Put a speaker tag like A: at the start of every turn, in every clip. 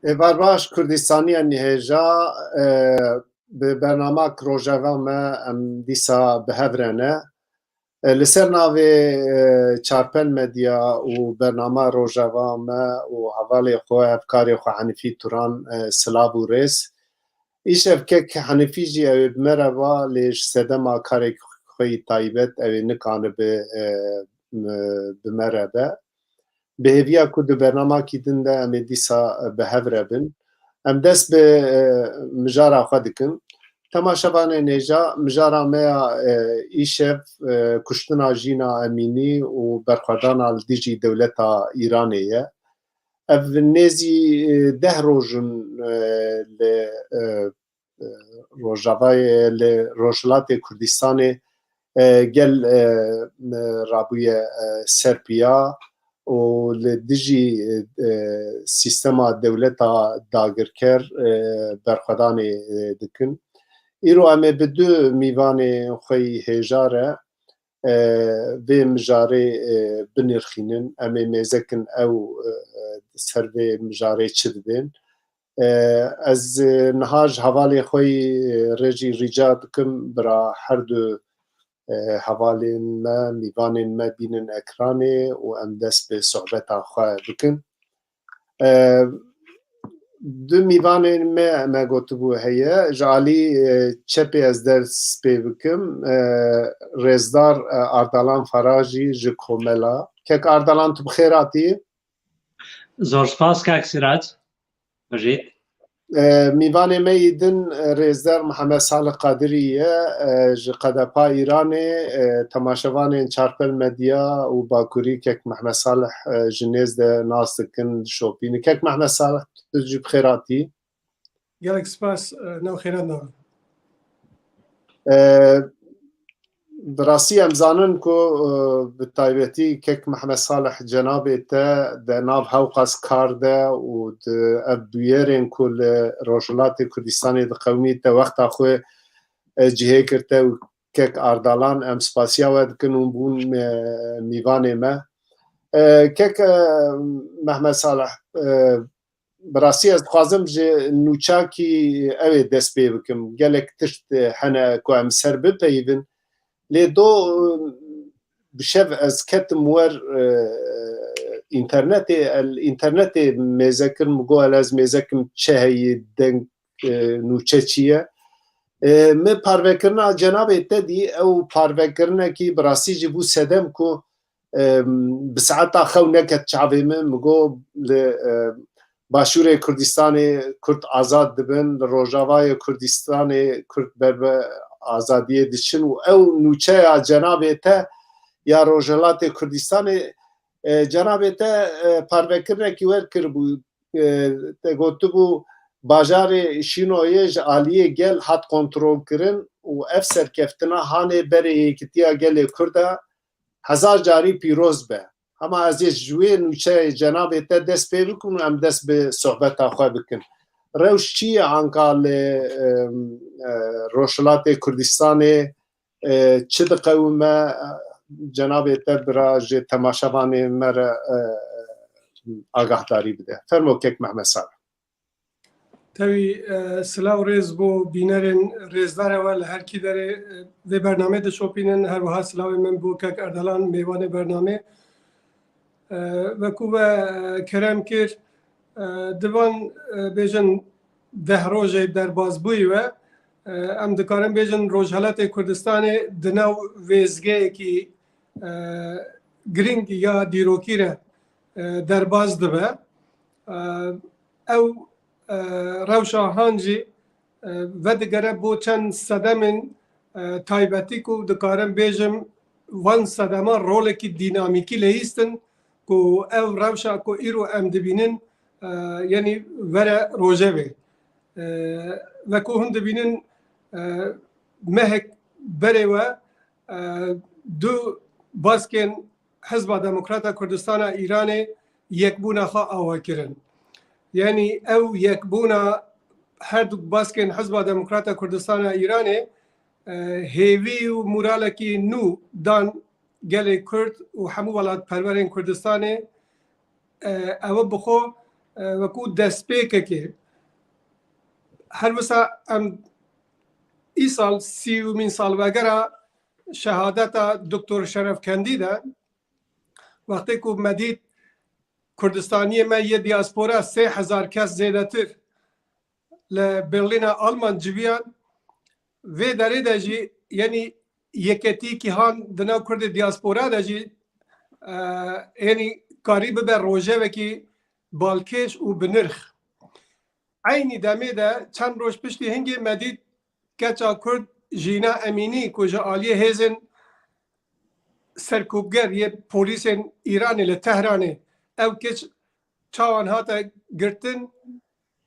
A: Evar baş Kurdistaniya nihêja bi bernama Rojava me em dîsa bihevre li ser navê çarpel medya û bernama Rojava me û hevalê xwe hevkarê xwe Henîfî Turan silav û rêz. Îşev kek Henîfî jî ew ê bi me re va lê ji sedema karek xwe yî taybet ew ê nikane bi me re be. Bihêviya ku di bernamakî din de em ê dîsa bihevre bin. Em dest bi mijara xwe dikin. Temaşevanên hêja mijara me ya îşev kuştina Jîna Emînî û berxwedana li dijî dewleta Îranê ye. Ev nêzî 10 roj in li Rojavayê li Rojhilatê Kurdistanê gel rabûye serpiya û li dijî sîstema dewleta dagirker berxwedanê dikin. Îro em ê bi du mîvanên xwe yî hêja re vê mijarê binirxînin. Em ê mêzekin ew ser vê mijarê çi dibên. Ez niha ji hevalê xwe yî re jî rica dikim bira her du hevalên me, mîvanên me bînin ekranê û em dest bi sohbeta xwe bikin. Du mîvanên me me gotibû heye. Ji alî çepê ez dest pê bikim. Rêzdar Ardalan Farajî ji Komela. Kek Ardalan tu bi xêr hatî?
B: Zor spas kek Sîrac. Bijî.
A: Mîvanê me yî din Rêzdar Mihemed Salih Qadirî ye ji Qedepa Îranê. Temaşevanên çarpel medya û bakurî kek Mihemed Salih ji nêz de nas dikin, dişopînin. Kek Mihemed Salih tu jî bi xêr hatî?
C: Gelek spas nav xêran navê.
A: Bi rastî em zanin ku bi taybetî kek Mihemed Salih cenabê te de nav Hewqas kar de û di ev bûyerên ku li Rojhilatê Kurdistanê di qewmî te wexta xwe cihê kir te û kek Ardalan em spasiya we dikin û bûn mîvanê me. Kek Mihemed Salih bi rastî ez dixwazim ji nûçakî ew ê dest pê bikim. Gelek tişt hene ku em ser bipeyivin. Lê do bi şev ez ketim wer înternetê mêzekirin mi got ez mêzekim çi heyî deng nûçe çi ye. Mi parvekirina cenabê te dî ew parvekirinekî bi rastî jî bû sedem ku bi saeta xew neket çavê min mi got li Başûrê Kurdistanê Kurd azad dibin, li Rojavayê Kurdistanê Kurd berbe azadiyê diçin û ew nûçeya cenabê te ya Rojhilatê Kurdistanê cenabê te parvekirinekî werkiribû. Te gotibû bajarê Şînoyê ji aliyê gel hat kontrolkirin û ev serkeftina hanê berê Yêkîtiya Gelê Kurd e hezar carî pîroz be. Hema ez ê ji wê nûçeyê cenabê te dest pê bikim û em dest bi sohbeta xwe bikin. Rewş çi ye anka li Rojhilatê Kurdistanê çi diqewime cenabê te bira ji temaşevanên me re agahdarî bide. Fermo kek Mihemed Salih.
C: Tevî silav rêz bo bînerên rêzdarê we li herkî derê vê bernamê dişopînin. Her wiha silavê min bo kek Ardalan mêvanê bernamê. Wekû we kerem kir divan bêjin 10 rojê derbasbûyî we em dikarin bêjin Rojhilatê Kurdistanê di nav wêzgehekî giring ya dîrokî re derbas dibe. Ew rewşa han jî vedigere bo çend sedemên taybetî ku dikarin bêjim van sedema rolekî dînamîkî lehîstin ku ev rewşa ku îro em dibînin yanî vere rojevê. Wekû hûn dibînin mehek berê we du baskên Hizba Demokrata Kurdistana Îranê yekbûna xwe ava kirin. Yani ew yekbûna her du baskên Hizba Demokrata Kurdistana Îranê hêvî û moralekî nû dan gelê Kurd û hemû welatperwerên Kurdistanê ew bi xwe وەکو دەستپێکێکێ هەر وەسا ئەم ئیساڵ 30مین ساڵبەگەرە شەهادەتە دکتۆر شەرەفکەندیدا وەختێک و مەدید کوردستانیە مە یە دیاسپۆرە 3000 کەس زێدەتر لە برلینە ئەڵمان جویان vê derê de jî yenî yeketîkî han di nav Kurdê diaspora de jî yenî karî bibe rojevekî balkêş û bi nirx. Eynî demê de çend roj piştî hingê medît keça Kurd Jîna Emînî ku ji aliyê hêzên serkûbger yê polîsên Îranê li Tehranê ew keç çawan hate girtin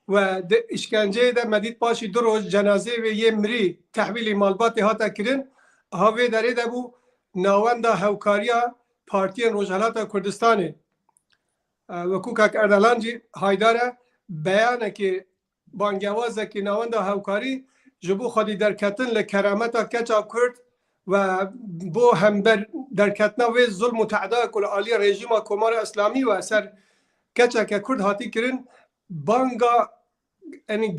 C: ve de işkenceyê de medît paşî du roj cenazê wê yê mirî tehwîlê malbatê hate kirin. Havê derê de bû navenda hewkariya Partiyên Rojhilatê Kurdistanê. Wekû Kak Erdelan jî haydar e beyanekê bangewazekî navenda hewkarî ji bo xwedî derketin li kerameta keça Kurd ve bo hember derketina wê zulm û te'da ku li aliyê rejîma Komara İslamî ve ser keçeke Kurd hatî kirin banga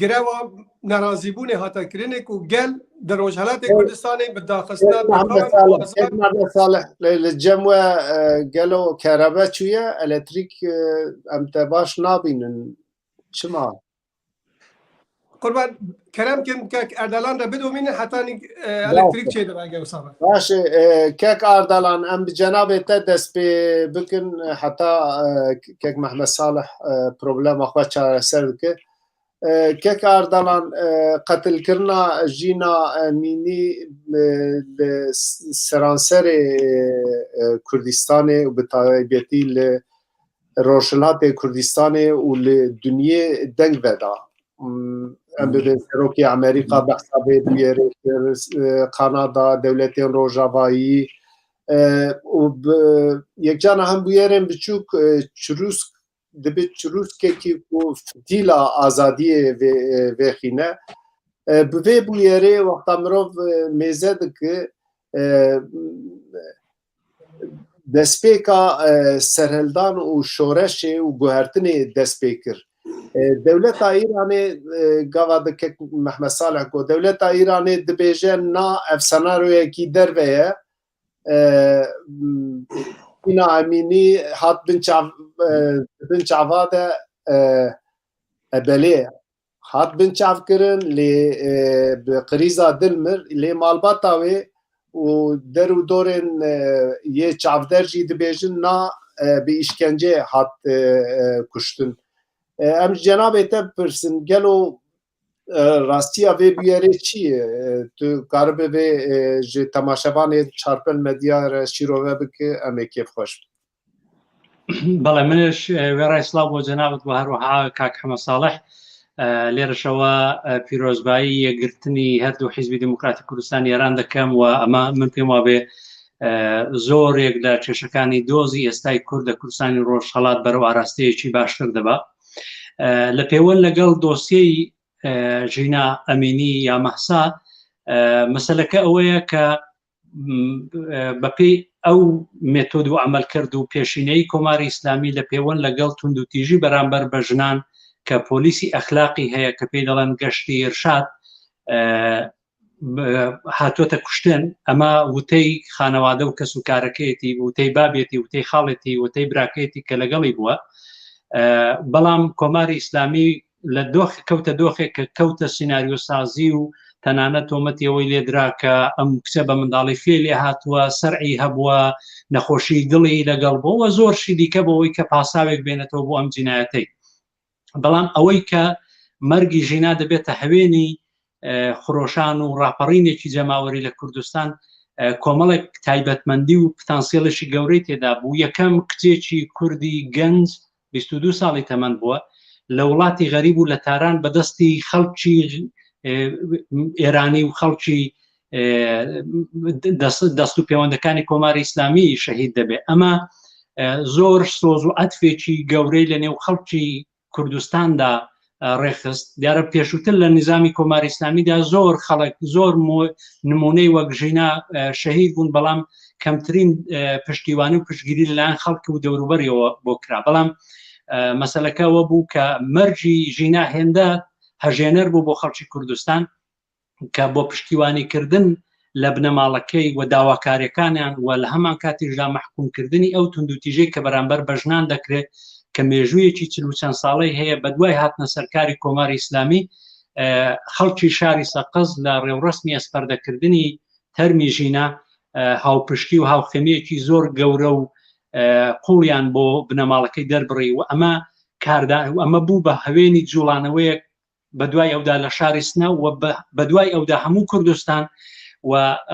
C: greva nerazîbûnê hata kirinê ku gel di Rojhilatê Kurdistanê bi daxistina
A: Salih li cem we gelo kerebe çûye elektrîk em te baş nabînin çima?
C: Qurban kerem kim Kek Erdelan de bidomîne hetanî elektrîk çêdibe gewsa be.
A: Başê Kek Erdelan em bi cenabê te dest pê bikin heta Kek Mehmed Salih problema xwe çareser dike. Kek Erdelan qetilkirina Jîna Emînî li seranserê Kurdistanê û bi taybetî li Rojhilatê Kurdistanê û li dunyê deng veda. Em bibin Serokê Amerîka behsa vê bûyerê kir, Kanada, dewletên Rojavayî û yekcana hem bûyerên biçûk çirûsk dibe çirûskekî ku fitîla azadiyê vêxîne. Bi vê bûyerê wexta mirov mêze dike destpêka serhildan û şoreşê û guhertinê destpê kir. Dewleta Îranê gava dike Mehmed Salih got dewleta Îranê dibêje na ev senaryoyekî derve ye Jîna Emînî hat bin çava de ebelê hat bin çavkirin lê bi qirîza dil mir lê malbata wê û der û dorên yê çavder jî dibêjin na bi îşkence hat kuştin. Em ji cenabê te pirsin gelo rastiya vê bûyerê çi ye? Tu karibe vê ji temaşevanê çarpil medya re şîrove bike em ê kêfxweş bin.
B: بەڵێ منش وێڕای سڵاو بۆ جەنابەت بۆ هەروەها کاک حەمەد ساڵح لێرەشەوە پیرۆزبایی یەکگرتنی هەردوو حیزبی دموکراتی کوردستان ئێران دەکەم و ئەمە من پێم وابێ زۆرێک لە کێشەکانی دۆزی ئێستای کورد لە کوردستانی ڕۆژهەڵات بەرەو ئاراستەیەکی باشتر دەبا. لە پەیوەند لەگەڵ دۆسیەی ژینا ئەمینی یا مەحسا مەسەلەکە ئەوەیە کە بەپێی ئەو مێتۆد و عملکرد و پێشینەی کۆماری ئیسلامی لە پەیوەند لەگەڵ توندوتیژی بەرامبەر بە ژنان کە پۆلیسی ئەخلاقی هەیە کە پێی دەڵێن گەشتی ئێرشاد هاتوۆتە کوشتن ئەمە وتەی خانەوادە و کەس و کارەکەیەتی وتەی بابێتی وتەی خاڵێتی وتەی براکەیەتی کە لەگەڵی بووە. بەڵام کۆماری ئیسلامی لە کەوتە دۆخێک کە کەوتە سیناریۆسازی و تەنانەت تۆمەتی ئەوەی لێدرا کە ئەم کچە بە منداڵی فێ لێ هاتووە سەرعی هەبووە نەخۆشی دڵی لەگەڵ بۆەوە زۆرشی دیکە بەوەی کە پاساوێک بێنێتەوە بۆ ئەم جینایەتەی. بەڵام ئەوەی کە مەرگی ژینا دەبێتە هەوێنی خۆشان و ڕاپەڕینێکی جەماوەری لە کوردستان کۆمەڵێک تایبەتمەندی و پتانسیێڵشی گەورەی تێدا بوو. یەکەم کچێکی کوردی گەنج 22 ساڵی تەمەند بووە لە وڵاتی غەریب و لە تاران بەدەستی خەڵکی ئێرانی و خەڵکی دەست و پەیوەندەکانی کۆماری ئیسلامی شەهید دەبێت. ئەمە زۆر سۆز و عەتفێکی گەورەی لە نێو خەڵکی کوردستاندا ڕێخست. دیارە پێشووتر لە نظامی کۆماری ئیسلامیدا زۆر خەڵک زۆر نمونەی وەک ژینا شەهید بوون بەڵام کەمترین پشتیوانی و پشتگیری لەلایەن خەڵکی و دەوروبەریەوە بۆ کرا. بەڵام مەسەلەکەەوە بوو کە مەرجی ژینا هێندە هەژێنەر بوو بۆ خەڵکی کوردستان کە بۆ پشتیوانیکردن لە بنەماڵەکەی و داواکاریەکانیان و لە هەمان کاتیشدا مەحکومکردنی ئەو توندوتیژەی کە بەرامبەر بەژنان دەکرێت کە مێژوویەکی 40 چەند ساڵەی هەیە بە دوای هاتنە سەرکاری کۆماری ئیسلامی خەڵکی شاری سەقز لە ڕێوڕسمی ئەسپەردەکردنی تەرمی ژینا هاوپشتی و هاوخەمیەکی زۆر گەورە و قوڵیان بۆ بنەماڵەکەی دەربڕی و ئەمە بوو بە هەوێنی جوڵانەوەیەک بە دوای ئەودا لە شاری سنە و بە دوای ئەودا هەموو کوردستان و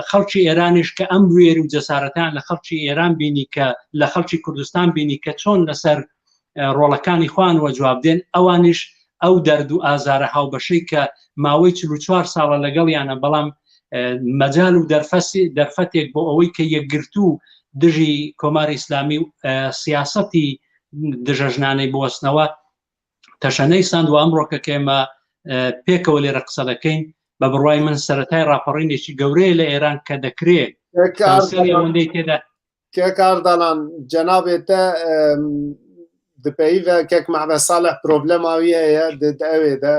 B: خەڵکی ئێرانیش کە ئەم وێر و جەسارەتان لە خەڵکی ئێران بینی کە لە خەڵکی کوردستان بینی کە چۆن لەسەر ڕۆڵەکانی خوانەوە جوابدێن ئەوانیش ئەو دەرد و ئازارە هاوبەشەی کە ماوەی 44 ساڵە لەگەڵیانە بەڵام مەجال و دەرفەتێک بۆ ئەوەی کە یەکگرتو دژی کۆماری ئیسلامی و سیاسەتی دژەژنانەی بوەستنەوە تەشەنەی ساند و ئەمڕۆکە کێمە پێکەوە لێرە قسە دەکەین بە بڕوای من سەرەتای راپەڕینێکی گەورەیە لە ئێران کە دەکرێت ئەوەندەی تێدا
A: کێکاردانان جەنابێتە دپەیڤە کێک محمد صالح پرۆبلەماوی هەیە دەوێدا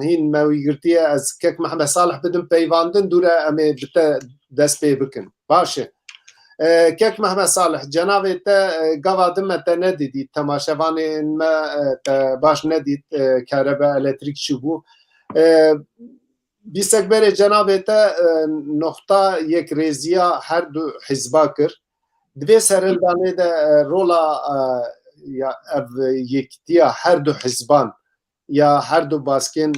A: هین ماویگرتیە ئەس کێک محمد صالح بدم پەیواندن دوورە ئەمێ بتە دەست پێ بکن باشە کێک محمد صالح جەنابێتە گاوا دمەتە نەدیدیت تەماشەوانێن باش نەدیت کارەبە ئەلەکتریک چی بوو بیسەک بەرێ جەنابێتە نۆختا یەک رێزیە هەردوو حیزبا کرد دوێ سەرنجدانێدا ڕۆڵا یەکتیە هەردوو حیزبان یا هەردوو باسکێن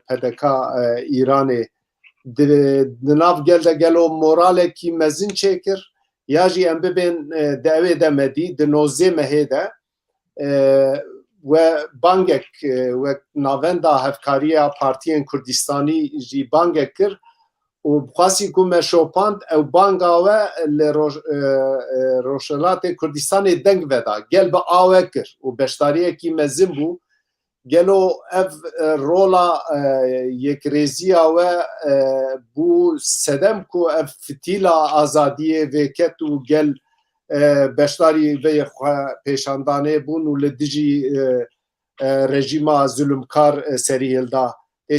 A: پەدەکا ئیرانێ ناو گەلدەگەلۆ مۆرالێکی مەزن چێ کرد یاژی ئەم ببێن دەوێ دەمەدی دنۆزێ مەهێدە و بانگێک وەک ناوەندا هەفکاریە پارتیên کوردستانی ژی بانگێک کرد و بخواسی کو مەشۆپاند ئەو بانگاوە لە ڕۆژهەڵاتێ کوردستانی دەنگ veda gel bi awe kir û beşdariyekî mezin bû gelo ev rola yekrêziya we bû sedem ku ev fitîla azadiyê vêket û gel beşdarî vê pêşandanê bûn û li dijî rejîma zulmkar serî hilda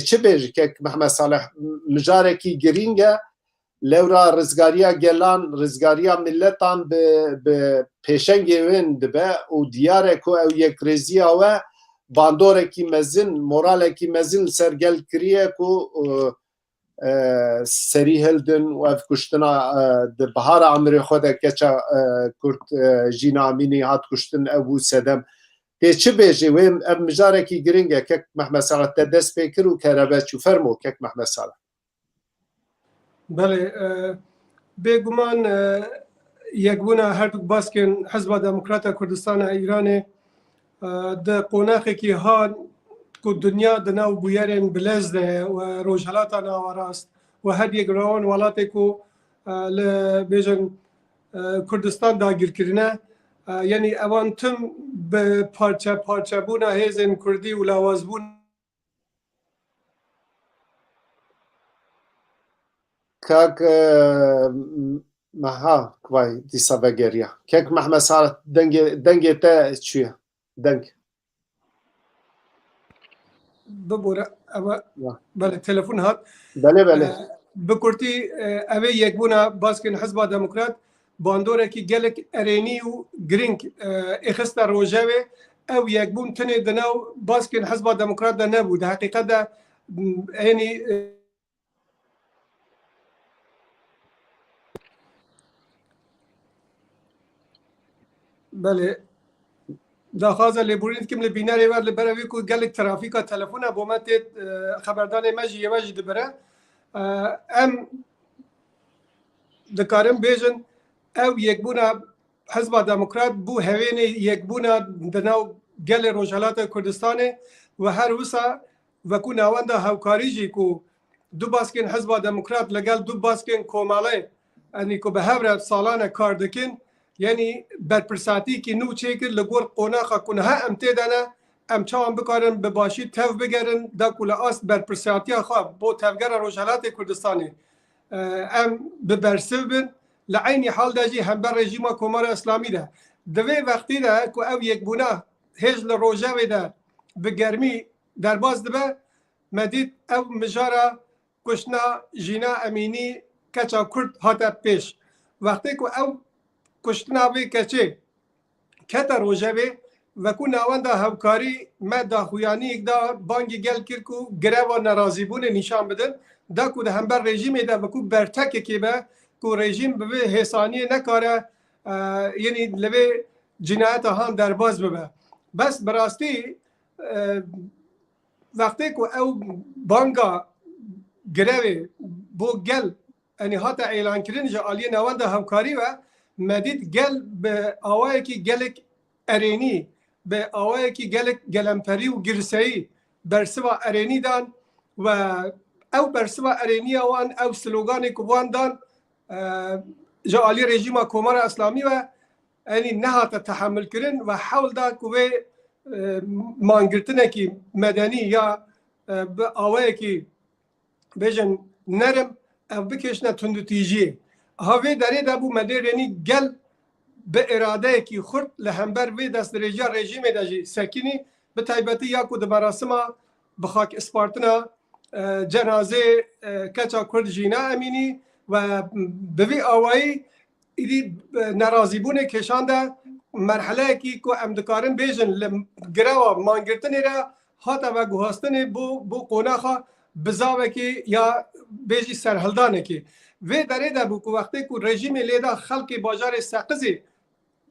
A: çi bêjî kek Mehmed Saleh mijarekî girîng e lewra rizgariya gelan rizgariya milletan bi pêşengê wên dibe û diyare ku ew yekrêziya we bandorekî mezin moralekî mezin li ser gel kiriye ku serî hildin û ev kuştina di bihara Amirê xwe de keça Kurd Jîna Amînî hat kuştin ew bû sedem pê çi bêjî wê ev mijarekî giring e kek Mehmed Saleh te dest pê kir û kerebe çû fermo kek Mehmed Saleh
C: Belê bêguman yekbûna herdûk baskên Hizba Demokrata Kurdistana Îranê di qonaxekî hat ku dunya di nav bûyerên bilez de we rojhelata nawarast we her yek rawan welatê ku li bêjin Kurdistan dagirkirine yani evan tim bi parçebûna hêzên Kurdî û lawazbûn
A: kak meha vay dîsa vegeriya kek Mehmed Saleh dengê te çû ye deng
C: bibore ew belê telefon hat
A: belê belê
C: bi Kurtî ev ê yekbûna baskên Hizba Demokrat bandorekî gelek erênî û giring êxista rojevê ew yekbûn tinê di nav baskên Hizba Demokrat de nebû di heqîqet de yenî belê daxwaza lêborîn dikim li bînerê we li ber evê ku gelek trafîka telefona bo me tê xeberdanê me jî yê jî dibire em dikarin bêjin ew yekbûna Hizba Demokrat bû hevênê yekbûna di nav gelê Rojhilatê Kurdistanê ve her wisa wekû nawenda hewkarî jî ku du baskên Hizba Demokrat legel du baskên Komalê enî ku bi hev re salan kar dikin yani berpirsatîkî nû çêkir li gor qonaxa ku niha em tê de ne em çawan bikarin bi başî tev bigerin da ku li as berpirsatiya xwe bo tevgera Rojhilatê Kurdistanê em bi bersiv bin li eynî hal de jî hember rejîma Komara İslamî de di vê wextî de ku ew yekbûna هیچ لروجه ویده به گرمی درباز دبه مدید او مجارا کشنا جینا امینی کچا کرد هاتا پیش وقتی که او کشتنا بی کچه کتا روژه بی وکو ناواندا همکاری ما داخویانی یک دا بانگی گل کرد که گره و نرازی بونه نشان بدن دا که ده همبر رژیم دا وکو برتک که به که رژیم به حسانی نکاره یعنی لبه جنایت هم در باز ببه بس براستی وقتی که او بانگا گره بو گل یعنی حتی اعلان کردن جالی نوانده همکاری و مدید گل به آوایی که گلک ارینی به آوایی که گلک گلمپری و گرسایی برسوا ارینی دان و او برسوا ارینی وان او سلوگان کوان دان جالی رژیم کمار اسلامی و یعنی نهات تحمل کردن و حول دا که مانگرتنه که مدنی یا به آوایی که بیشن نرم او بکشنه تندوتیجی هاوی داره دا بو مدیر یعنی گل به اراده کی خورد لهمبر وی دست درجه رژیم داجی سکینی به تایبتی یا کو د مراسم بخاک اسپارتنا جنازه کچا کرد جینا امینی و به وی اوایی ایدی ناراضیبونه کشانده مرحله کی کو امدکارن بیژن گرا مانگرتن را هاتا و گوهستن بو قوناخا بزاوه کی یا بیجی سرحلدانه کی و داره دا بو که وقتی که رژیم لیدا خلق باجار سقزی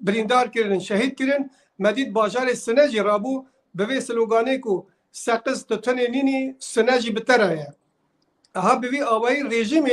C: بریندار کردن شهید کردن مدید باجار سنجی رابو به وی سلوگانه که سقز تتنه نینی سنجی بتره ها به وی آوائی رژیم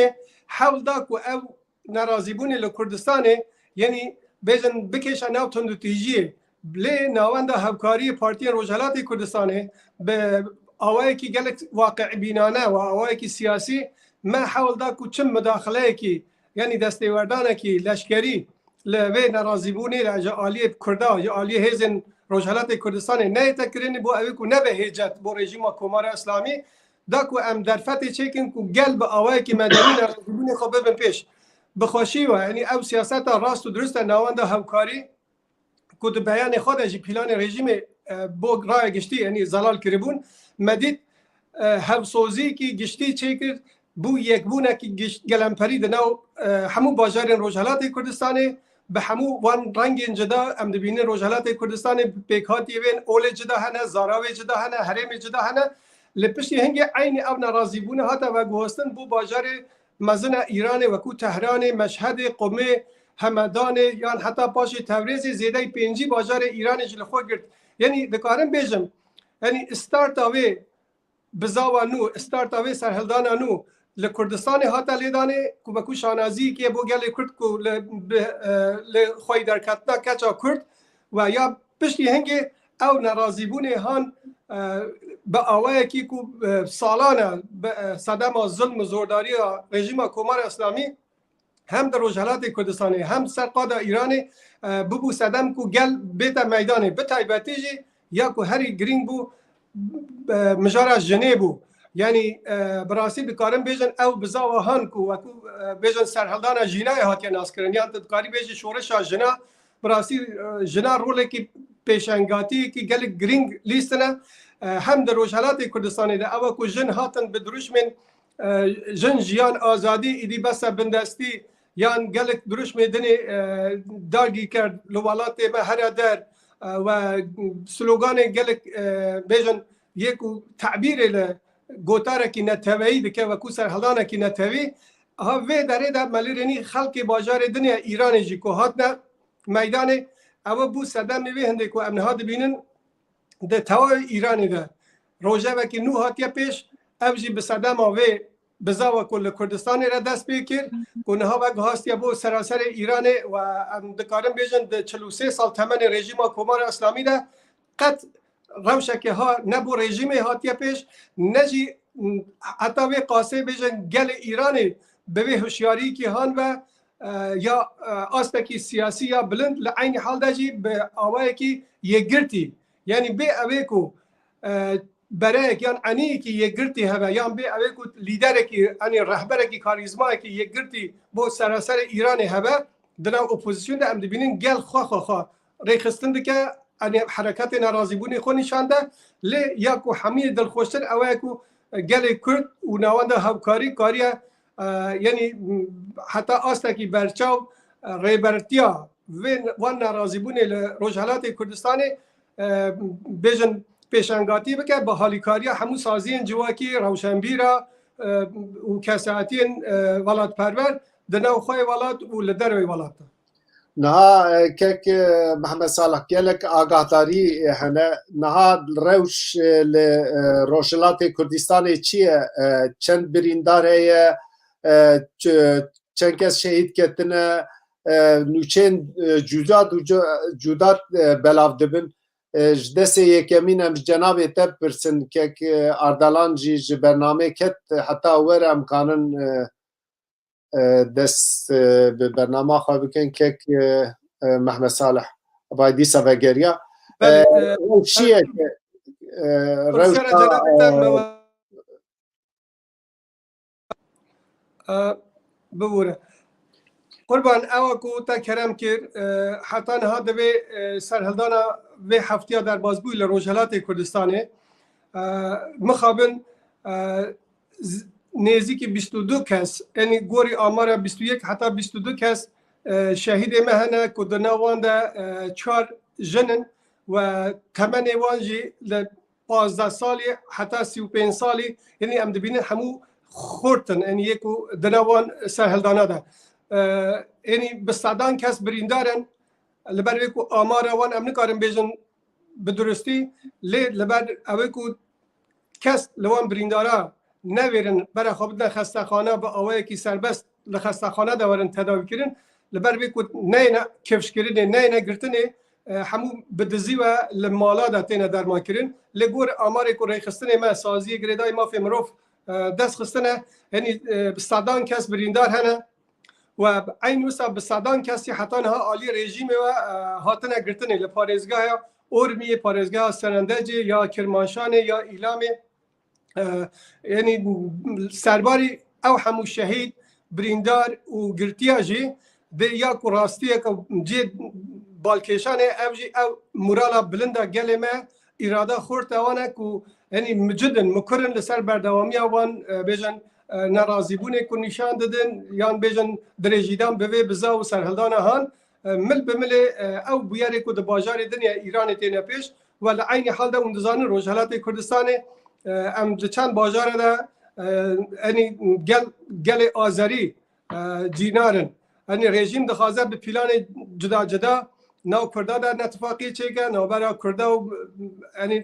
C: حول دا که او نرازیبون لکردستانه یعنی بیجن بکشن ناو تندوتیجیه بلی ناوانده همکاری پارتی روجهلات کردستانه به آوائی که گلک واقع بینانه و آوائی که سیاسی ما حاول دا کو چم مداخله کی یعنی دستیوردانه کی لشکری لوی ناراضیبونی لجالی کردا یا عالی هیزن روجهلات کردستان نه تکرین بو اوی کو نه به هجت بو رژیم کمار اسلامی دا کو ام درفت چکن کو قلب اوای کی مدنی ناراضیبونی خو ببن پیش بخوشی و یعنی او سیاست راست و درست نواند همکاری کو د بیان خود از پلان رژیم بو رای گشتی یعنی زلال کربون مدید همسوزی کی گشتی چکر بو یک بونه که گلمپری دناو همو باجار روجهلات کردستانه به همو وان رنگ جدا ام دبینه روجهلات کردستانه پیکاتی وین اول جدا هنه زاراوی جدا هنه حریم جدا هنه لپشتی هنگی عین او ناراضیبونه هاتا و گوهستن بو باجار مزن ایران وکو تهران مشهد قمه همدان یا حتی پاش تبریز زیده پنجی باجار ایران جل خو گرد یعنی دکارم بیجم یعنی استارت اوی بزاوانو استارت اوی سرحلدانانو لکردستان هاتا لیدانه که بکو شانازی که بو گل کرد که خوی در کتنا کچا کرد و یا پشتی هنگی او نرازیبونه هان با آوائه که سالانه صدم ظلم زورداری رژیم کمار اسلامی هم در روجهلات کردستانی هم سرقاد ایرانی ببو صدم که گل بیت میدانه بتایبتیجی یا که هری گرینگ بو مجارش جنه بو یعنی براسی بکارم بیجن او بزاوه هان کو وکو بیجن سرحلدان جنای هاتیا ناس کرن یا تدکاری بیجن شورش جنا براسی جنا روله کی پیشنگاتی کی گل گرینگ لیستنه هم در روجهلات کردستانی ده او کو جن هاتن بدروش من جن جیان آزادی ایدی بس بندستی یان گل دروش من دنی داگی کرد لوالات ما هر در و سلوگان گل بیجن یکو تعبیر له گوتاره کی نتوی دکه و کو سرحلدانه کی نتوی ها و داره دا ملیرنی خلق باجار دنیا ایران جی کو هاتنا میدان او بو صدم می هنده کو امن هاد بینن د تو ایران ده روزه و کی نو هاتیا پیش اوجی به صدم او بزاوا کل کردستان را دست بکر کو نه ها و هاستیا بو سراسر ایران و ام دکارم بیژن د 43 سال تمن رژیم کمار اسلامی ده قط روشه که ها نبو رژیم هاتیا پیش نجی حتی وی قاسه بیجن گل ایرانی به وی هوشیاری که هان و یا آستکی سیاسی یا بلند لعین حال داجی به آوائه که یگرتی یعنی به اوه کو برای که انی که یگرتی هوا یا به اوه کو لیدر که انی رهبر که کاریزما که یگرتی با سراسر ایران هوا دنا اپوزیسیون ده ام دبینین گل خواه ریخستن ده که ان حرکت ناراضی بونی خو نشان ده ل یاکو حمی دلخوشتر اوایکو گل کرد و ناوند همکاری کاریه یعنی حتی آستکی برچاو ریبرتیا و ناراضی بونی لروجهالات کردستان بیژن پیشنگاتی بکه به حالی کاری همون سازی جواکی روشنبیرا و کساتی ولات پرور دناو خوی ولات و لدروی ولات
A: نها كك محمد صالح قالك آگاهداری هنا نها روش لروشلات کردستان چیه چند بریندار هي چند کس شهید کتنه نوچین جودات بلاف دبن جدسه یکمین هم جناب تب پرسن که اردلان جی برنامه کت حتی ور امکانن دست به برنامه خواه بکن که محمد صالح بایدی سوگریا چیه که روشا
C: ببوره قربان اوکو تا کرم کر حتی نها دوی سرهلدانا و هفتیا در بازبوی لروجهالات کردستانه مخابن نزدیک 22 کس یعنی گوری آمار 21 حتی 22 کس شهید مهنه که دناوان ده 4 جنن و تمن وانجی ل 15 سالی حتی 35 سالی یعنی ام دبینن همو خورتن یعنی یکو دناوان سرهلدانا ده یعنی بستادان کس بریندارن لبر ویکو آمار وان ام نکارم بیجن بدرستی لبر اویکو کس لوان بریندارا نویرن برای خوابدن خستخانه با آوایی که سربست لخستخانه دارن تداوی کرن لبر ویکو نه کفش کرنه نه گرتنه همو بدزی و لمالا داتین درمان کرن لگور آماری که رای خستنه ما سازی گریدای ما فی مروف دست خستنه یعنی بستادان کس بریندار هنه و عین وسا بستادان کسی حتی نها عالی رژیم و هاتنه گرتنه لپارزگاه اورمی پارزگاه سرندج یا کرمانشان یا ایلام یعنی سرباری او همو شهید بریندار و گرتیا جی ده یا کو راستیه که جد بالکشان او جی او مورالا بلنده گل ما اراده خورد وانه کو یعنی مجدن مکرن لسر بردوامی وان بیجن ناراضی بونه کو نشان دادن یان بیجن درجیدان به بزا و سرهلدان هان مل به مل او بیاری کو د بازار دنیا ایران تینه پیش ولی عین حال ده اندزان روجهالات کردستان ام چند بازار ده یعنی گل آذری جینارن یعنی رژیم دخوازه به پیلان جدا جدا نو کرده ده نتفاقی چیکه نو برای کرده و یعنی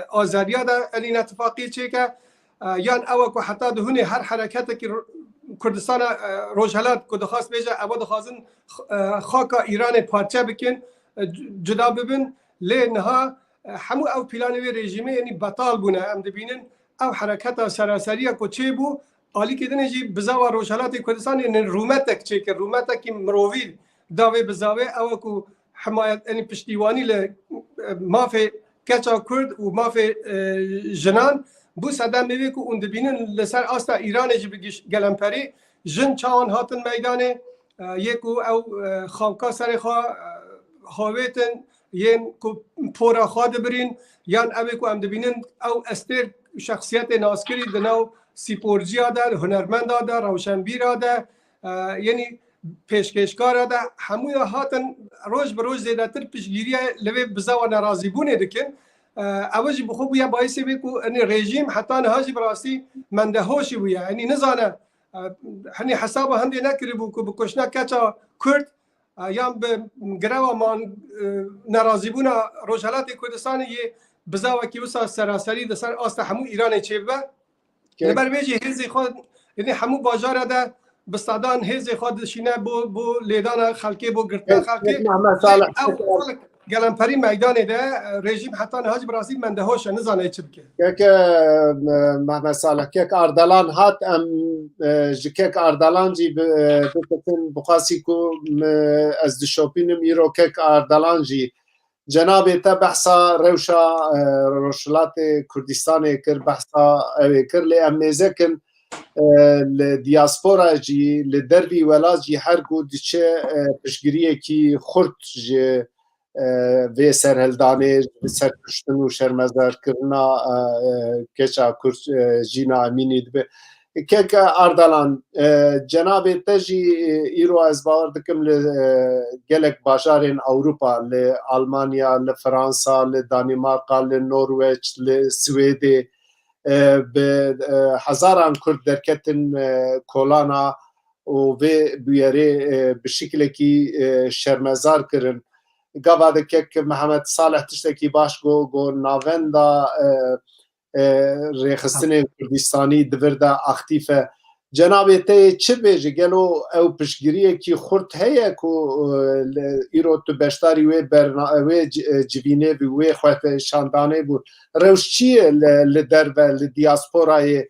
C: آذریا ده یعنی نتفاقی چیکه یان او که حتی دهونه هر حرکت که کردستان روجهالات که دخواست بیجه او دخوازن خاک ایران پارچه بکن جدا ببین لینها همو او پیلانوی رژیمه یعنی بطال بونه ام دبینن او حرکت سراسریه که چه بو آلی که دنجی بزاو روجهالات کردستان یعنی رومتک چه که رومتک مروویل داوی بزاوی او که حمایت یعنی پشتیوانی لمافی کچا کرد و مافی جنان بو صدام میوی که اون دبینن لسر آستا ایران جی بگیش گلمپری جن چاون هاتن میدانه یکو او خوابکا سر خواهیتن ین کو پورا خاد برین یان اوی کو ام دبینن او استر شخصیت ناسکری دناو سیپورجیا ده هنرمند ده روشنبیر ده یعنی پیشکشکار ده همو هاتن روز به روز زیادتر پیشگیری لوی بزا و ناراضی بونه دکن اوجی بخوب یا باعث بی کو ان رژیم حتی نهاجی براسی مندهوشی بو یعنی نزانه هنی حساب هندی نکری بو کو بکشنا کچا کرد یا به گروا مان ناراضی بونا روجهالات کردستان یه بزاو کی وسا سراسری د سر آست همو ایران چیبه لبر بیجی هزی خود یعنی همو بازار ده بستادان هزی خود شینه بو لیدان خلکی بو گرتن خلکی گلمپری میدان ده رژیم حتی نهاج براسی مندهوش نزانه چی بکه
A: که محمد صالح که اردلان هات ام که اردلان جی بکتن بخاسی کو از دشوپینم ایرو که اردلان جی جناب تا بحثا روشا روشلات کردستان کر بحثا کر لی امیزکن لدیاسپورا جی لدربی ولاج جی هر گود چه پشگیریه کی خورد جی vê serhildanê serkuştin û şermezarkirina keça Kurd jîna Emînî dibe. Kek Ardalan cenabê te jî îro ez bawer dikim li gelek bajarên Ewropa, li Almanya, li Fransa, li Danimarka, li Norweç, li Swêdê bi hezaran Kurd derketin kolana û vê bûyerê bi şekilekî şermezar kirin. Gava dikek Mehmet Salih tiştekî baş got navenda rêxistinên Kurdistanî divir de aktif e. Cenabê te çi bêje gelo ew piştgiriyekî xurt heye ku îro tu beşdarî wê civînê bû wê xwepêşandanê bû rewş çi ye li derve li diasporayê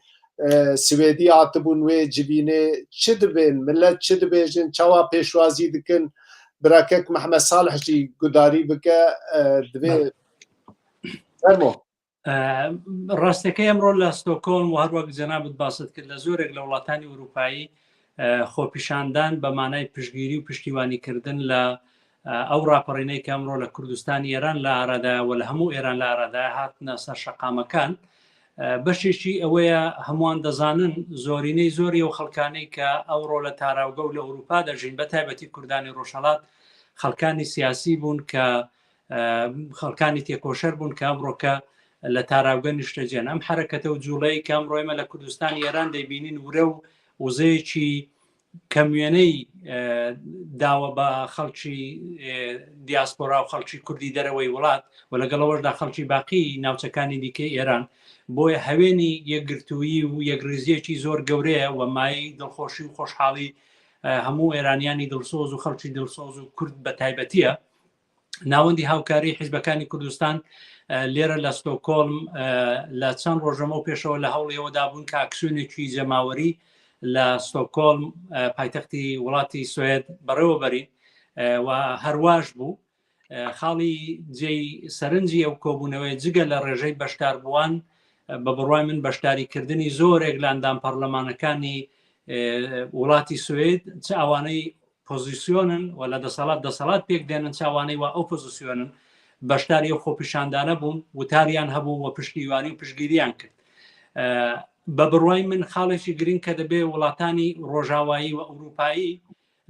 A: Swêdî hatibûn wê civînê çi dibên millet çi dibêjin çawa pêşwazî dikin birakek Mehmet Salih jî gudarî bike divê fermo.
B: ڕاستەکەی ئەمڕۆ لە ستۆکۆلم و هەروەک جەنابەت باست کرد لە زۆرێک لە وڵاتانی ئەوروپایی خۆپیشاندان بە مانای پشتگیری و پشتیوانیکردن لە ئەو ڕاپەڕینەی کە ئەمڕۆ لە کوردستانی ئێران لە ئارادایە و لە هەموو ئێران لە ئارادایە هاتنە سەر شەقامەکان بەشێکی ئەوەیە هەمووان دەزانن زۆرینەی زۆری و خەڵکانەی کە ئەوڕۆ لە تاراوگە و لە ئەوروپا دەژین بە تایبەتی کوردانی ڕۆژهەڵات خەڵکانی سیاسی بوون کە خەڵکانی تێکۆشەر بوون کە ئەمڕۆکە لە تاراوگە نیشتەجێن ئەم حرەکەتە و جوڵەی کە ئەمڕۆ ئێمە لە کوردستانی ئێران دەیبینین ورە و وزەیەکی کەموێنەی داوە بە خەڵکی دیاسپۆرا و خەڵکی کوردی دەرەوەی وڵات و لەگەڵەوەشدا خەڵکی باقی ناوچەکانی دیکەی ئێران بۆیە هەوێنی یەکگرتووی و یەکریزیەکی زۆر گەورەیە و مای دڵخۆشی و خۆشحاڵی هەموو ئێرانیانی دڵسۆز و خەڵکی دڵسۆز و کورد بە تایبەتیە. ناوەندی هاوکاری حیزبەکانی کوردستان لێرە لە ستۆکۆلم لە چەند ڕۆژەمە و پێشەوە لە هەوڵیەوەدا بوون کە ئاکسیۆنێکی جەماوەری لە ستۆکۆلم پایتەختی وڵاتی سوێد بەڕێوە بەرین و هەرواش بوو خاڵی جێی سەرنجی ئەو کۆبوونەوەی جگە لە ڕێژەی بەشداربووان بە بڕوای من بەشداریکردنی زۆرێک لە ئەندام پەرلەمانەکانی وڵاتی سوێد چ ئەوانەی پۆزیسیۆنن و لە دەسەڵات پێک دێنن چاوانەی و ئەو پۆزیسیۆنن بەشداری و خۆپیشاندانە بوون وتاریان هەبوو و پشتیوانی و پشتگیریان کرد. بە بڕوای من خاڵێکی گرنگ کە دەبێ وڵاتانی ڕۆژاوایی و ئەوروپایی